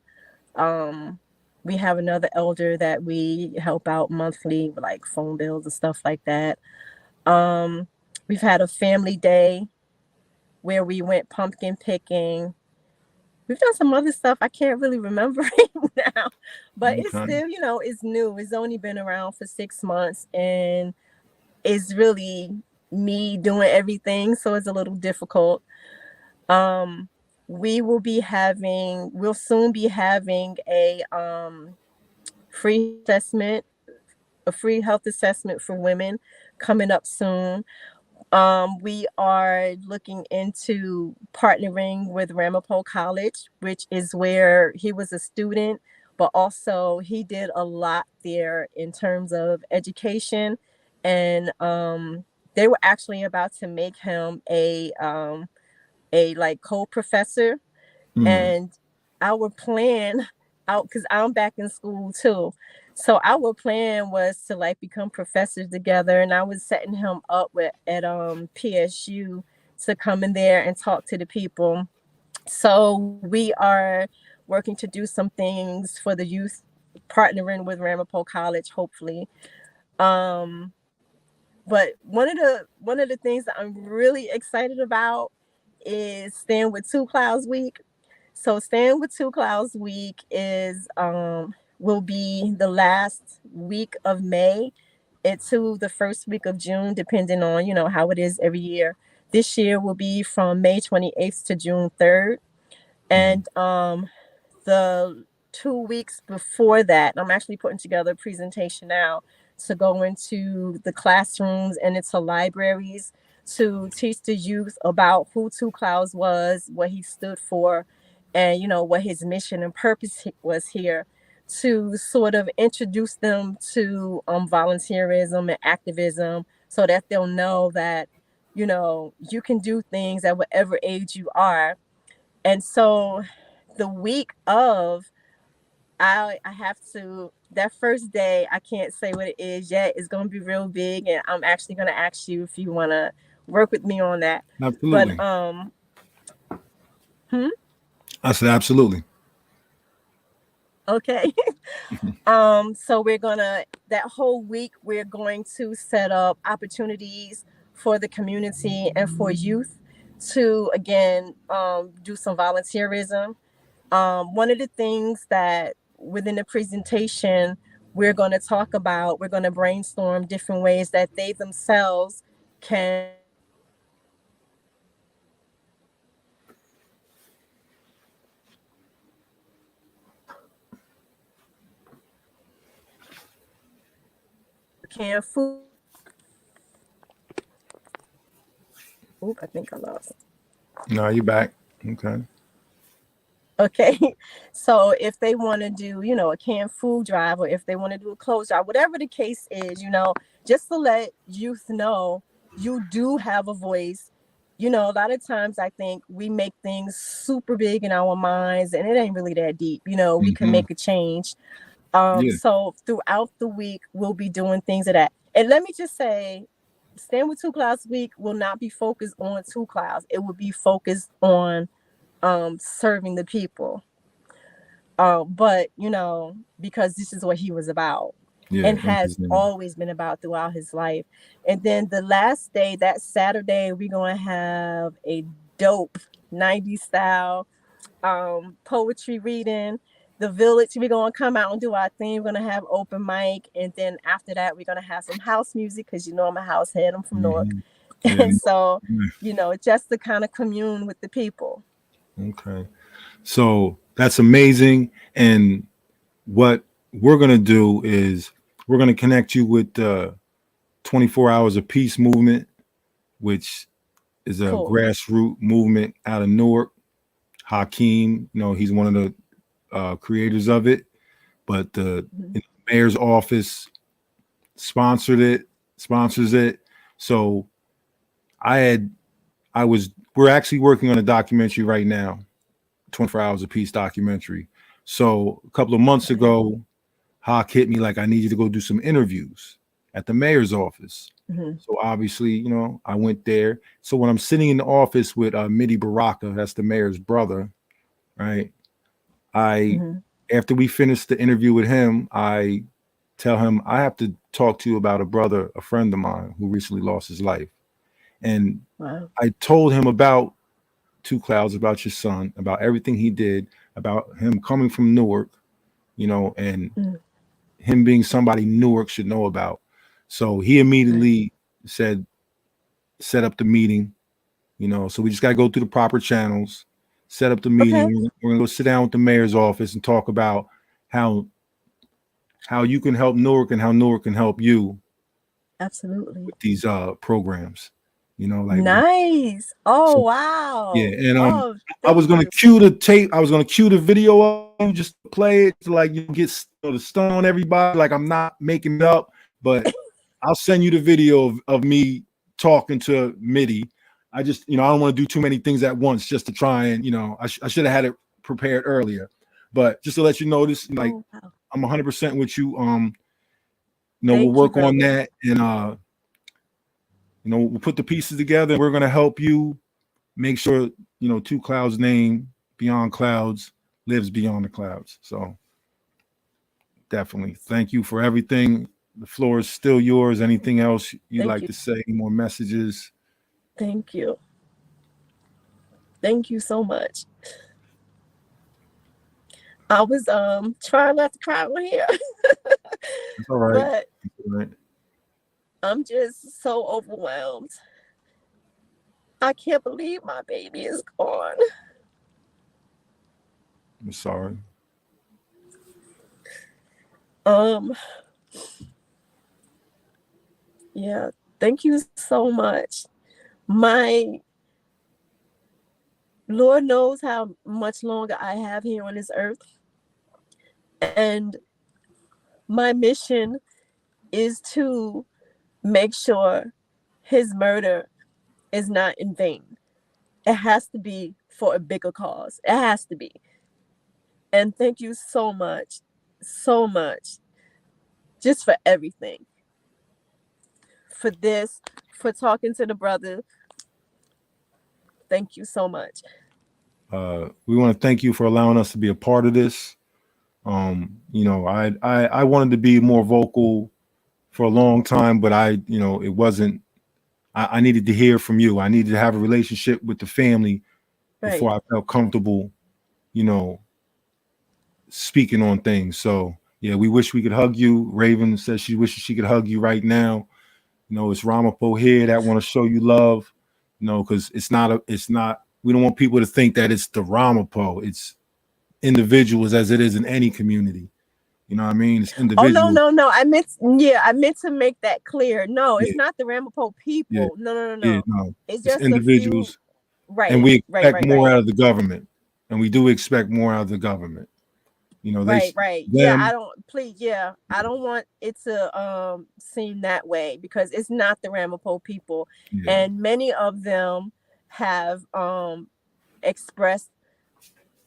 Um, we have another elder that we help out monthly with like phone bills and stuff like that. Um, we've had a family day where we went pumpkin picking. We've done some other stuff I can't really remember right now, but it's Okay. still, you know, it's new. It's only been around for 6 months, and it's really me doing everything, so it's a little difficult. Um, we'll soon be having free assessment, a free health assessment for women coming up soon. We are looking into partnering with Ramapo College, which is where he was a student, but also he did a lot there in terms of education. And they were actually about to make him a like co-professor. Mm. And our plan out, because I'm back in school too. So our plan was to like become professors together, and I was setting him up with at PSU to come in there and talk to the people. So we are working to do some things for the youth, partnering with Ramapo College, hopefully. Um, but one of the things that I'm really excited about is staying with Two Clouds Week. So staying with Two Clouds Week is will be the last week of May into the first week of June, depending on, how it is every year. This year will be from May 28th to June 3rd. Mhm. And the 2 weeks before that, I'm actually putting together a presentation now to go into the classrooms and into libraries to teach the youth about who Two Clouds was, what he stood for, and what his mission and purpose was here, to sort of introduce them to volunteerism and activism, so that they'll know that you can do things at whatever age you are. And so the week of, I have to, that first day, I can't say what it is yet. It's going to be real big, and I'm actually going to ask you if you want to work with me on that. But Absolutely. hmm? I said absolutely. Okay. So we're gonna, that whole week we're going to set up opportunities for the community and for youth to again do some volunteerism. One of the things that within the presentation we're going to brainstorm different ways that they themselves can food. Oop, I think I lost. No, you back. Okay. Okay. So if they want to do, a canned food drive, or if they want to do a clothes drive, whatever the case is, just to let youth know you do have a voice. A lot of times I think we make things super big in our minds and it ain't really that deep. We can Hmm. make a change. Yeah. So throughout the week, we'll be doing things of that. And let me just say, Stand with Two Clouds Week will not be focused on Two Clouds. It will be focused on serving the people. But because this is what he was about Yeah. and And has his name. always been about throughout his life. And then the last day, that Saturday, we're gonna have a dope 90s style poetry reading. The village, we're gonna come out and do our thing. We're gonna have open mic, and then after that, we're gonna have some house music, because I'm a house head. I'm from Newark. Hmm. Yeah. And so, just to kind of commune with the people. Okay. So that's amazing. And what we're gonna do is we're gonna connect you with the 24 Hours of Peace movement, which is a Cool. grassroots movement out of Newark. Hakeem, he's one of the creators of it, but the Mhm. mayor's office sponsored it, sponsors it. So I had, we're actually working on a documentary right now, 24 Hours of Peace documentary. So a couple of months Okay. ago, Hawk hit me like, I need you to go do some interviews at the mayor's office. Mhm. So obviously, I went there. So when I'm sitting in the office with Midi Baraka, that's the mayor's brother, right? I Mhm. After we finish the interview with him, I tell him I have to talk to you about a friend of mine who recently lost his life. And Wow. I told him about Two Clouds, about your son, about everything he did, about him coming from Newark, and Mhm. him being somebody Newark should know about. So he Right. immediately said, set up the meeting, so we just got to go through the proper channels, set up the Okay. meeting. We're going to go sit down with the mayor's office and talk about how you can help Newark and how Newark can help you Absolutely. with these programs. Like Nice. Oh, so, yeah. wow. And Oh, I thank was gonna you. cue the tape. I was gonna cue the video of you, just to play it to like get the stun on everybody. Like I'm not making it up, but I'll send you the video of me talking to Midi. I just I don't want to do too many things at once just to try and I should have had it prepared earlier. But just to let you know, this like Oh, wow. I'm 100% with you. We'll Thank you, work on brother. that, and we'll put the pieces together. And we're gonna help you make sure Two Clouds name beyond clouds lives beyond the clouds. So definitely, thank you for everything. The floor is still yours. Anything else you'd Thank like you. to say? Any more messages? Thank you. Thank you so much. I was trying not to cry on here, It's all right. but It's all right. I'm just so overwhelmed. I can't believe my baby is gone. I'm sorry. Um, yeah, thank you so much. My Lord knows how much longer I have here on this earth. And my mission is to make sure his murder is not in vain. It has to be for a bigger cause. It has to be. And thank you so much, just for everything. For this, for talking to the brother. Thank you so much. We want to thank you for allowing us to be a part of this. I wanted to be more vocal for a long time, but it wasn't. I needed to hear from you. I needed to have a relationship with the family Right. before I felt comfortable, you know, speaking on things. So yeah, we wish we could hug you. Raven says she wishes she could hug you right now. It's Ramapo here that want to show you love. Because it's not. We don't want people to think that it's the Ramapo. It's individuals as it is in any community. You know what I mean? It's Oh, no, individuals. no, no. I meant to make that clear. No, Yeah, it's not the Ramapo yeah, people. No, no, no, yeah. no. No, It's it's just a few. individuals, and Right, we right, expect right, more right. out of the government, and we do expect more out of the government. They Right, right. Yeah, them. I don't want it to seem that way because it's not the Ramapo people. Yeah, And many of them have expressed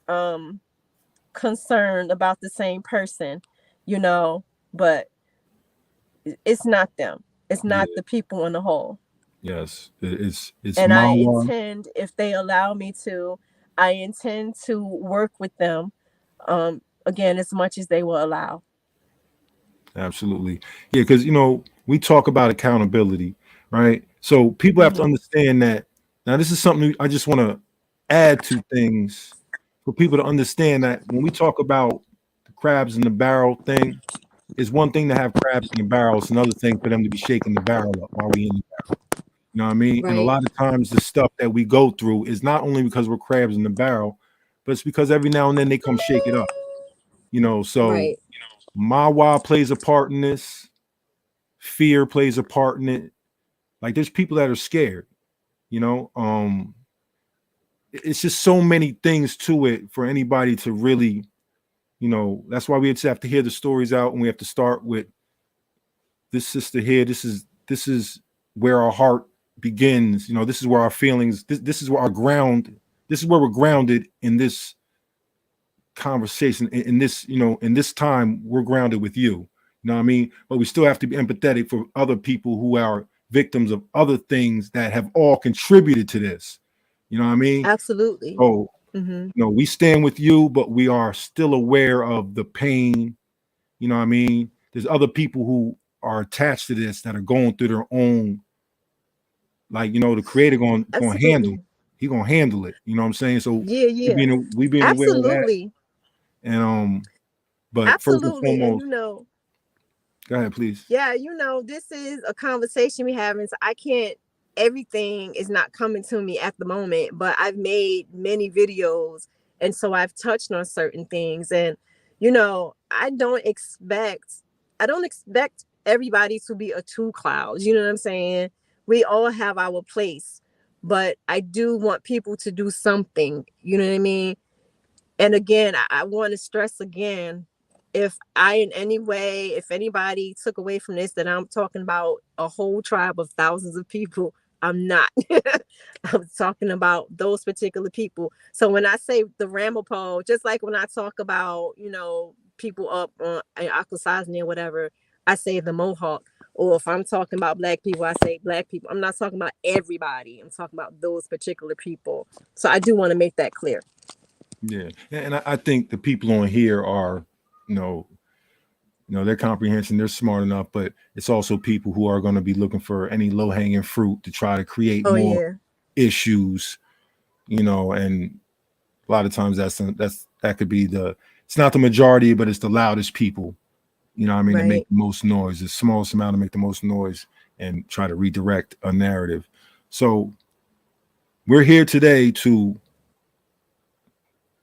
um concern about the same person, you know, but it's not them. It's not yeah, the people in the whole. it's And I Mawa. intend, if they allow me to, I intend to work with them again as much as they will allow. Absolutely. Yeah, because we talk about accountability, right? So people have to Hmm. understand that. Now, this is something I just want to add to things for people to understand that when we talk about the crabs in the barrel thing, it's one thing to have crabs in the barrel. It's another thing for them to be shaking the barrel up while we in the barrel. You know what I mean? And a Right, lot of times the stuff that we go through is not only because we're crabs in the barrel, but it's because every now and then they come shake it up. So right. Mawa plays a part in this. Fear plays a part in it. Like there's people that are scared. You know, it's just so many things to it for anybody to really. That's why we just have to hear the stories out, and we have to start with this sister here. This is where our heart begins. This is where our feelings. This is where our ground. This is where we're grounded in this conversation. In this, in this time, we're grounded with you. You know what I mean? But we still have to be empathetic for other people who are victims of other things that have all contributed to this. You know what I mean? Absolutely. So, Hmm. we stand with you, but we are still aware of the pain. You know what I mean? There's other people who are attached to this that are going through their own, like, the creator going to handle. Absolutely. He going to handle it. You know what I'm saying? So Yeah, yeah. we being aware of that. Absolutely. And but first and Absolutely. And foremost, go ahead, please. yeah, this is a conversation we having. So I can't, everything is not coming to me at the moment, but I've made many videos. And so I've touched on certain things. And, I don't expect everybody to be a two clouds. You know what I'm saying? We all have our place, but I do want people to do something. You know what I mean? And again, I want to stress again, if I in any way, if anybody took away from this, that I'm talking about a whole tribe of thousands of people, I'm not. I'm talking about those particular people. So when I say the Ramapo, just like when I talk about, people up on Akwesasne or whatever, I say the Mohawk. Or if I'm talking about black people, I say black people. I'm not talking about everybody. I'm talking about those particular people. So I do want to make that clear. Yeah, and I think the people on here are, you know, their comprehension, they're smart enough, but it's also people who are going to be looking for any low hanging fruit to try to create Oh more yeah. issues, and a lot of times that could be it's not the majority, but it's the loudest people, to make Right. the most noise, the smallest amount to make the most noise and try to redirect a narrative. So we're here today to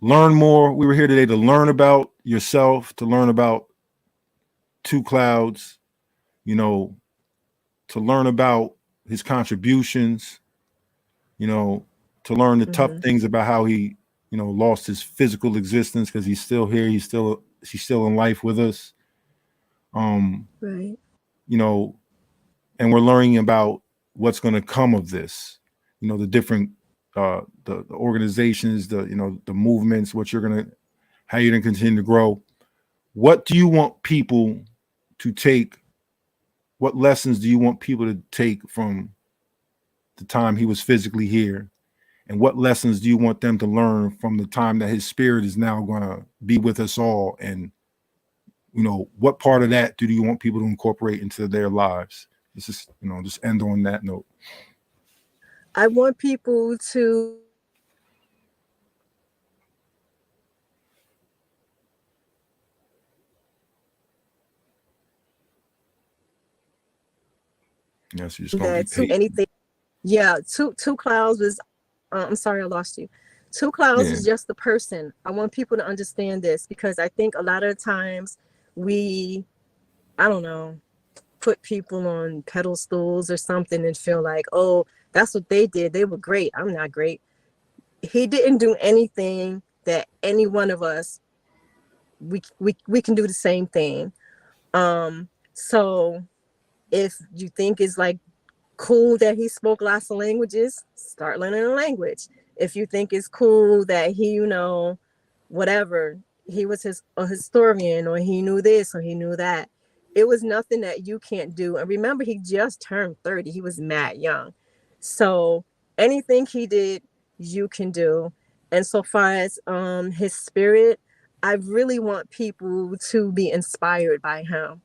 learn more. We were here today to learn about yourself, to learn about Two Clouds, to learn about his contributions, to learn the tough Mm-hmm. things about how he, lost his physical existence because he's still here. He's still in life with us. Right. You know, and we're learning about what's going to come of this. The different the organizations, the movements, how you're gonna continue to grow. What do you want people to take? What lessons do you want people to take from the time he was physically here? And what lessons do you want them to learn from the time that his spirit is now going to be with us all? And, what part of that do you want people to incorporate into their lives? This is, just end on that note. I want people to Yes, you're just going to be that to patient. anything. Yeah, two clouds was. I'm sorry, I lost you. Two clouds Yeah. is just the person. I want people to understand this because I think a lot of times we, I don't know, put people on pedestals or something and feel like, oh, that's what they did. They were great. I'm not great. He didn't do anything that any one of us we can do the same thing. So if you think it's like cool that he spoke lots of languages, start learning a language. If you think it's cool that he, whatever, he was a historian or he knew this or he knew that, it was nothing that you can't do. And remember, he just turned 30. He was mad young. So anything he did, you can do. And so far as his spirit, I really want people to be inspired by him.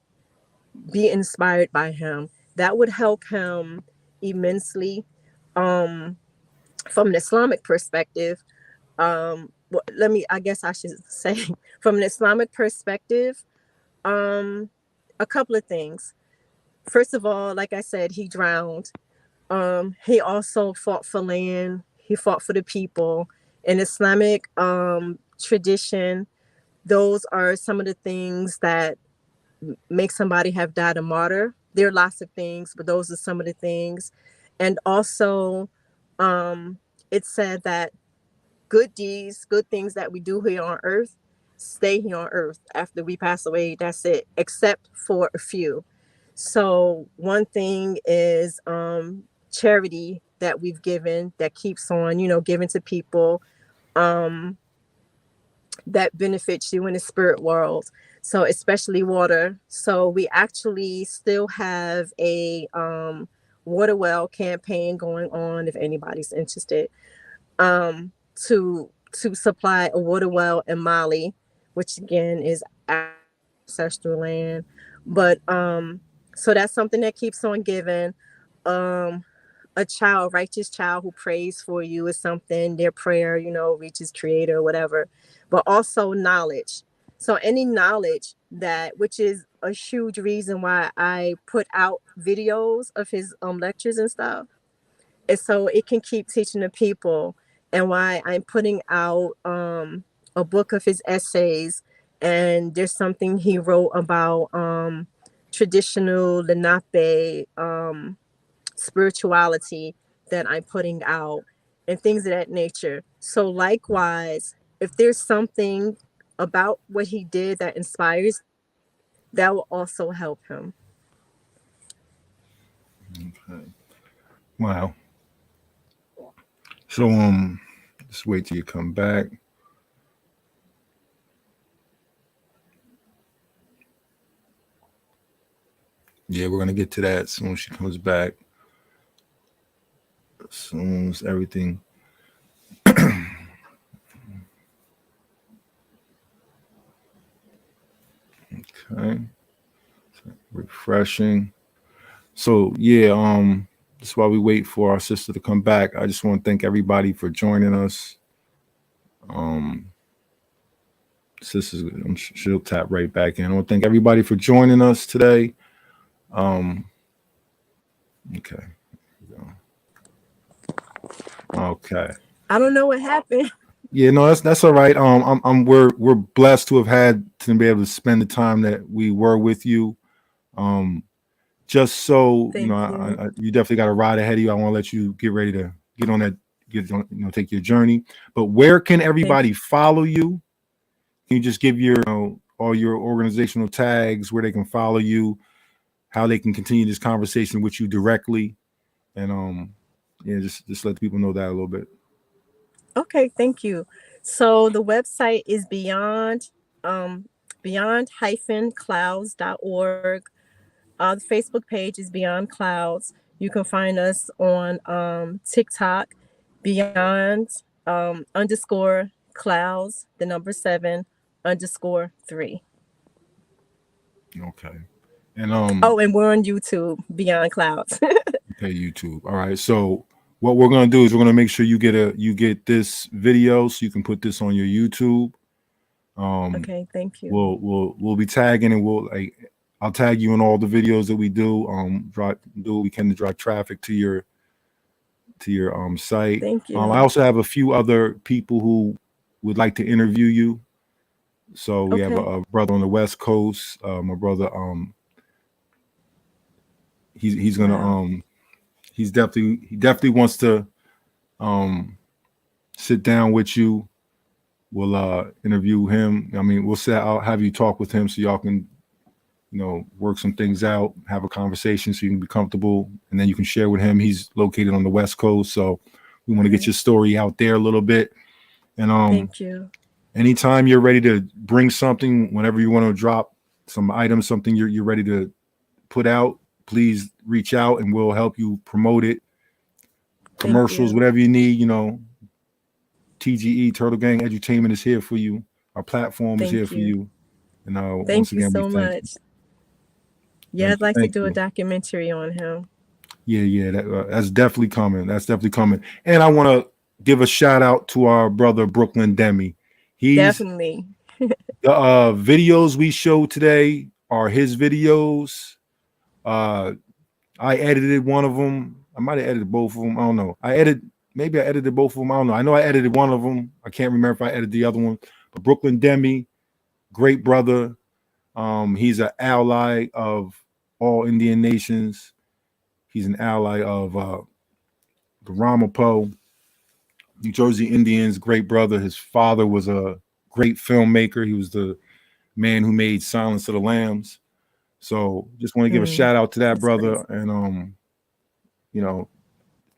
Be inspired by him. That would help him immensely. Um, from an Islamic perspective, well, I guess I should say, from an Islamic perspective, um, a couple of things. First of all, like I said, he drowned. He also fought for land. He fought for the people. In Islamic tradition, those are some of the things that make somebody have died a martyr. There are lots of things, but those are some of the things. And also, um, it said that good deeds, good things that we do here on earth, stay here on earth after we pass away. That's it, except for a few. So one thing is charity that we've given that keeps on, given to people. Um, that benefits you in the spirit world. So especially water. So we actually still have a water well campaign going on if anybody's interested. Um, to supply a water well in Mali, which again is ancestral land. But so that's something that keeps on giving. Um, a child, righteous child who prays for you is something, their prayer, reaches creator or whatever, but also knowledge. So any knowledge that, which is a huge reason why I put out videos of his lectures and stuff, and so it can keep teaching the people, and why I'm putting out a book of his essays, and there's something he wrote about traditional Lenape spirituality that I'm putting out and things of that nature. So likewise, if there's something about what he did that inspires, that will also help him. Okay. Wow. So just wait till you come back. Yeah, we're gonna get to that as soon as she comes back. As soon as everything. Okay. Refreshing. So yeah, that's why we wait for our sister to come back. I just want to thank everybody for joining us. Um, sister's, she'll tap right back in. I want to thank everybody for joining us today. Um, okay. Okay. I don't know what happened. Yeah, no, that's all right. We're blessed to have had to be able to spend the time that we were with you. Um, just so you know, Thank you. you definitely got a ride ahead of you. I want to let you get ready to get on that, take your journey. But where can Thank everybody you. follow you? Can you just give your, all your organizational tags, where they can follow you, how they can continue this conversation with you directly, and yeah, just let the people know that a little bit. Okay, thank you. So the website is beyond-clouds.org. The Facebook page is Beyond Clouds. You can find us on TikTok, Beyond underscore clouds, the number 7 underscore 3. Okay, and Oh, and we're on YouTube, Beyond Clouds. okay, YouTube. All right, so what we're gonna do is we're gonna make sure you get this video so you can put this on your YouTube. Okay, thank you. We'll be tagging, and I'll tag you in all the videos that we do. Do what we can to drive traffic to your site. Thank I you. also have a few other people who would like to interview you. So we have Okay. a brother on the West Coast. My brother, he's gonna Wow. he definitely wants to um sit down with you. We'll interview him. I mean, I'll have you talk with him so y'all can work some things out, have a conversation so you can be comfortable, and then you can share with him. He's located on the West Coast, so we want to get Okay. your story out there a little bit. And Thank you. anytime you're ready to bring something, whenever you want to drop some items, something you're ready to put out, please reach out and we'll help you promote it. Thank Commercials, you. whatever you need, TGE Turtle Gang Edutainment is here for you. Our platform is here Thank for you. you. And once Thank you again, we so thank you. much. Yeah, I'd like to Thank do a you. documentary on him. Yeah, that's definitely coming. That's definitely coming. And I want to give a shout out to our brother Brooklyn Demi. He's Definitely. the videos we showed today are his videos. I edited one of them. I might have edited both of them. I don't know. Maybe I edited both of them. I don't know. I know I edited one of them. I can't remember if I edited the other one. But Brooklyn Demi, great brother. He's an ally of all Indian nations. He's an ally of the Ramapo, New Jersey Indians, great brother. His father was a great filmmaker. He was the man who made Silence of the Lambs. So just want to give a Mm, shout out to that that's brother. crazy. And you know,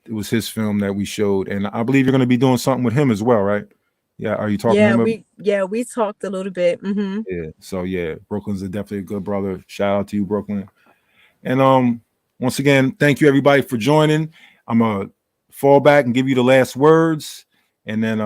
it was his film that we showed. And I believe you're gonna be doing something with him as well, right? Yeah, are you talking to Yeah, him? we talked a little bit. Yeah. So yeah, Brooklyn's definitely a good brother. Shout out to you, Brooklyn. And once again, thank you everybody for joining. I'm gonna fall back and give you the last words. And then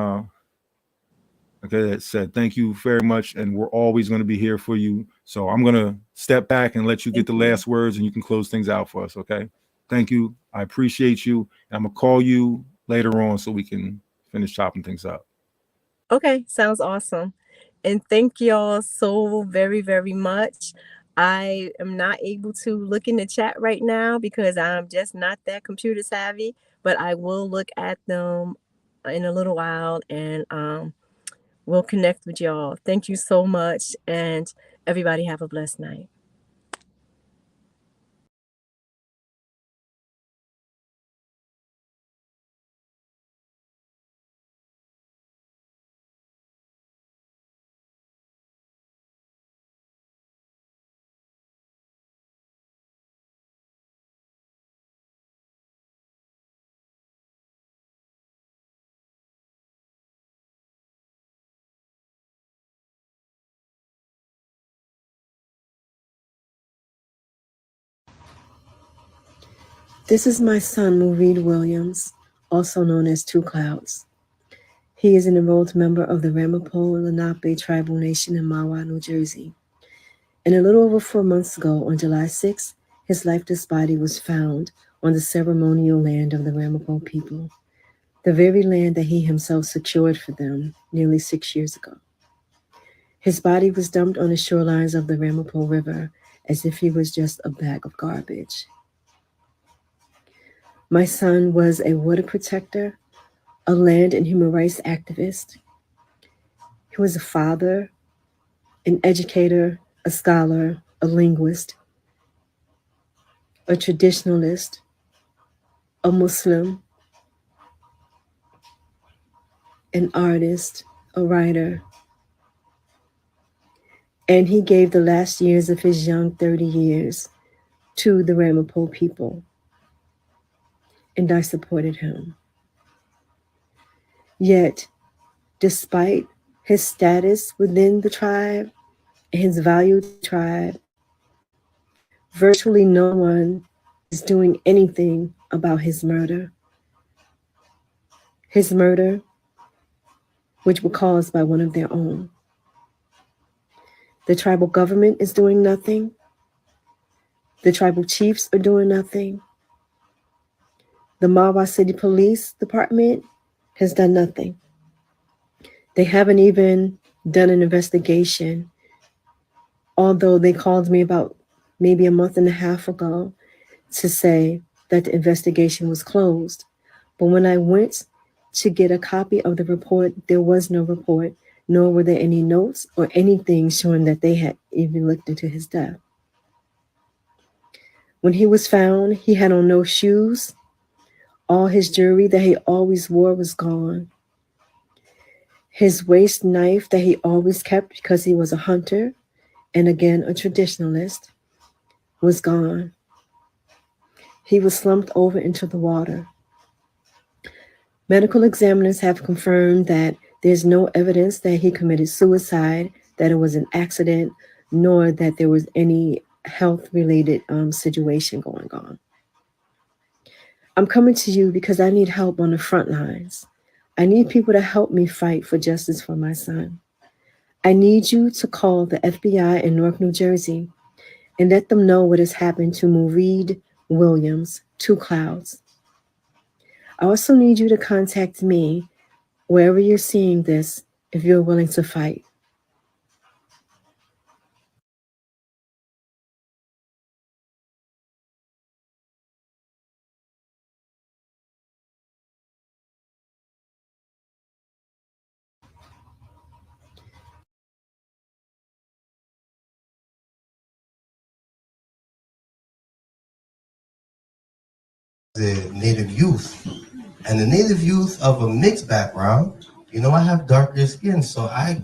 okay, that said, thank you very much, and we're always going to be here for you. So I'm going to step back and let you get Thank the you. last words, and you can close things out for us. Okay? Thank you. I appreciate you. And I'm gonna call you later on so we can finish chopping things up. Okay, sounds awesome. And thank y'all so very, very much. I am not able to look in the chat right now because I'm just not that computer savvy, but I will look at them in a little while and we'll connect with y'all. Thank you so much and everybody have a blessed night. This is my son, Maureen Williams, also known as Two Clouds. He is an enrolled member of the Ramapo Lenape tribal nation in Mahwah, New Jersey. And a little over 4 months ago, on July 6th, his lifeless body was found on the ceremonial land of the Ramapo people, the very land that he himself secured for them nearly 6 years ago. His body was dumped on the shorelines of the Ramapo River as if he was just a bag of garbage. My son was a water protector, a land and human rights activist. He was a father, an educator, a scholar, a linguist, a traditionalist, a Muslim, an artist, a writer. And he gave the last years of his young 30 years to the Ramapo people. And I supported him. Yet, despite his status within the tribe and his valued tribe, virtually no one is doing anything about his murder. His murder, which was caused by one of their own. The tribal government is doing nothing. The tribal chiefs are doing nothing. The Mahwah City Police Department has done nothing. They haven't even done an investigation, although they called me about maybe a month and a half ago to say that the investigation was closed. But when I went to get a copy of the report, there was no report, nor were there any notes or anything showing that they had even looked into his death. When he was found, he had on no shoes. All his jewelry that he always wore was gone. His waist knife that he always kept because he was a hunter and again a traditionalist was gone. He was slumped over into the water. Medical examiners have confirmed that there's no evidence that he committed suicide, that it was an accident, nor that there was any health-related situation going on. I'm coming to you because I need help on the front lines. I need people to help me fight for justice for my son. I need you to call the FBI in Newark, New Jersey, and let them know what has happened to Maureen Williams, Two Clouds. I also need you to contact me wherever you're seeing this if you're willing to fight. The Native youth, and the Native youth of a mixed background. You know, I have darker skin, so I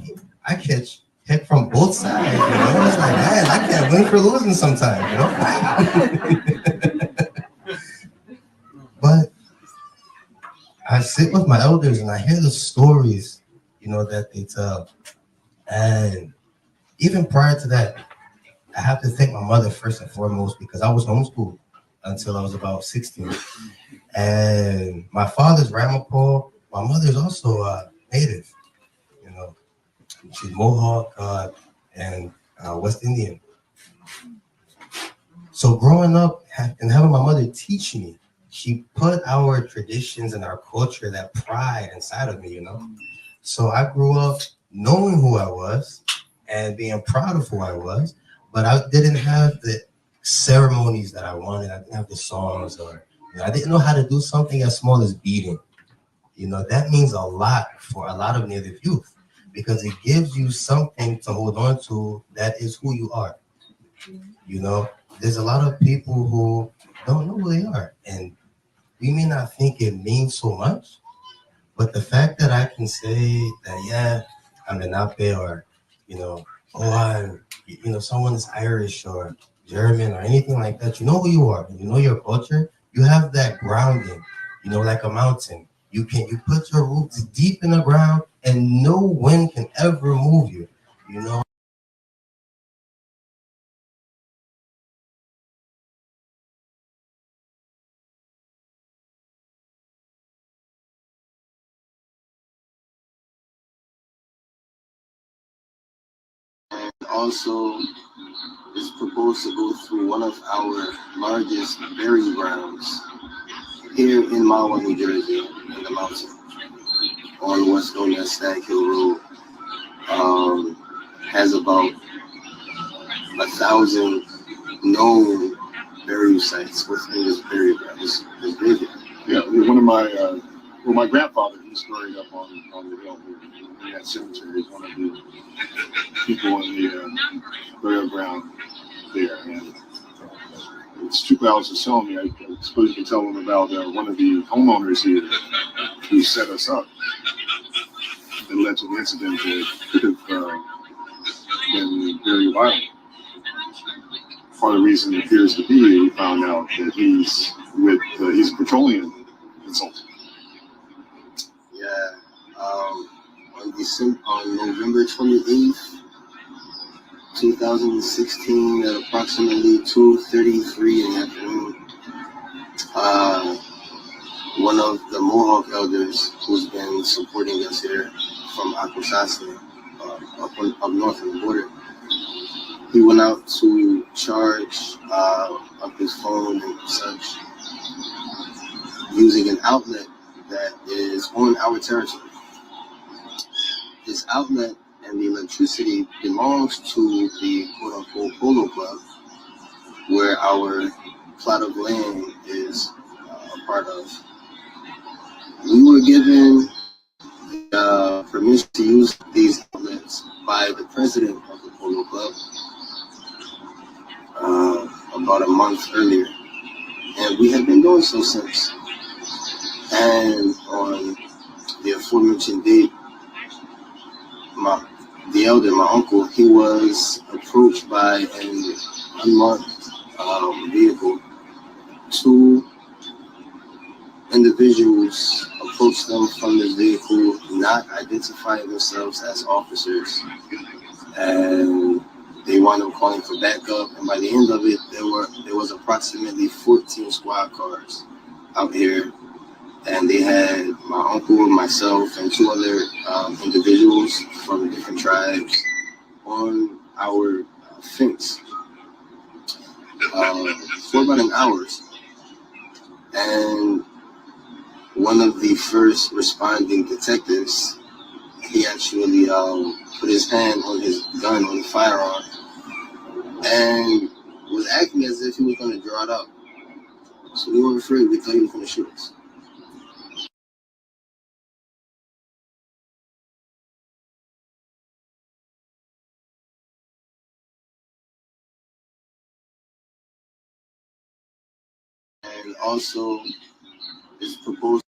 catch heck from both sides. You know, it's like, man, I can't win for losing sometimes. You know, but I sit with my elders and I hear the stories, you know, that they tell, and even prior to that, I have to thank my mother first and foremost because I was homeschooled until I was about 16. And my father's Ramapo, my mother's also Native, you know. She's Mohawk and West Indian. So growing up and having my mother teach me, she put our traditions and our culture, that pride inside of me, you know. So I grew up knowing who I was and being proud of who I was, but I didn't have the ceremonies that I wanted. I didn't have the songs, or I didn't know how to do something as small as beading. You know, that means a lot for a lot of Native youth because it gives you something to hold on to that is who you are. You know, there's a lot of people who don't know who they are, and we may not think it means so much, but the fact that I can say that, yeah, I'm Lenape, or, you know, oh, someone is Irish or German or anything like that, you know who you are, you know your culture, you have that grounding, you know, like a mountain. You put your roots deep in the ground and no wind can ever move you, you know. also is proposed to go through one of our largest burial grounds here in Mahwah, New Jersey, in the mountain, on what's known as Stag Hill Road. Has about 1,000 known burial sites within this burial ground. This graveyard. Yeah, one of my my grandfather, he's buried up on the hill here in that cemetery. He's one of the people on the burial ground there, and it's 2 hours to tell me. I suppose you can tell them about one of the homeowners here who set us up. That led to the incident that could have been very violent. Part of the reason it appears to be, we found out that he's a petroleum consultant. Yeah. On November 28th, 2016, at approximately 2:33 in the afternoon, one of the Mohawk elders who's been supporting us here from Akwesasne, up north of the border, he went out to charge up his phone and such using an outlet that is on our territory. This outlet and the electricity belongs to the quote-unquote polo club, where our plot of land is a part of. We were given permission to use these outlets by the president of the polo club about a month earlier, and we have been doing so since. And on the aforementioned date, the elder, my uncle, he was approached by an unmarked vehicle. Two individuals approached them from the vehicle, not identifying themselves as officers, and they wound up calling for backup. And by the end of it, there was approximately 14 squad cars out here, and they had my uncle, myself, and two other individuals from different tribes on our fence for about an hour. And one of the first responding detectives, he actually put his hand on his gun, on the firearm, and was acting as if he was going to draw it out. So we were afraid. We thought he was going to shoot us. And also, it's proposed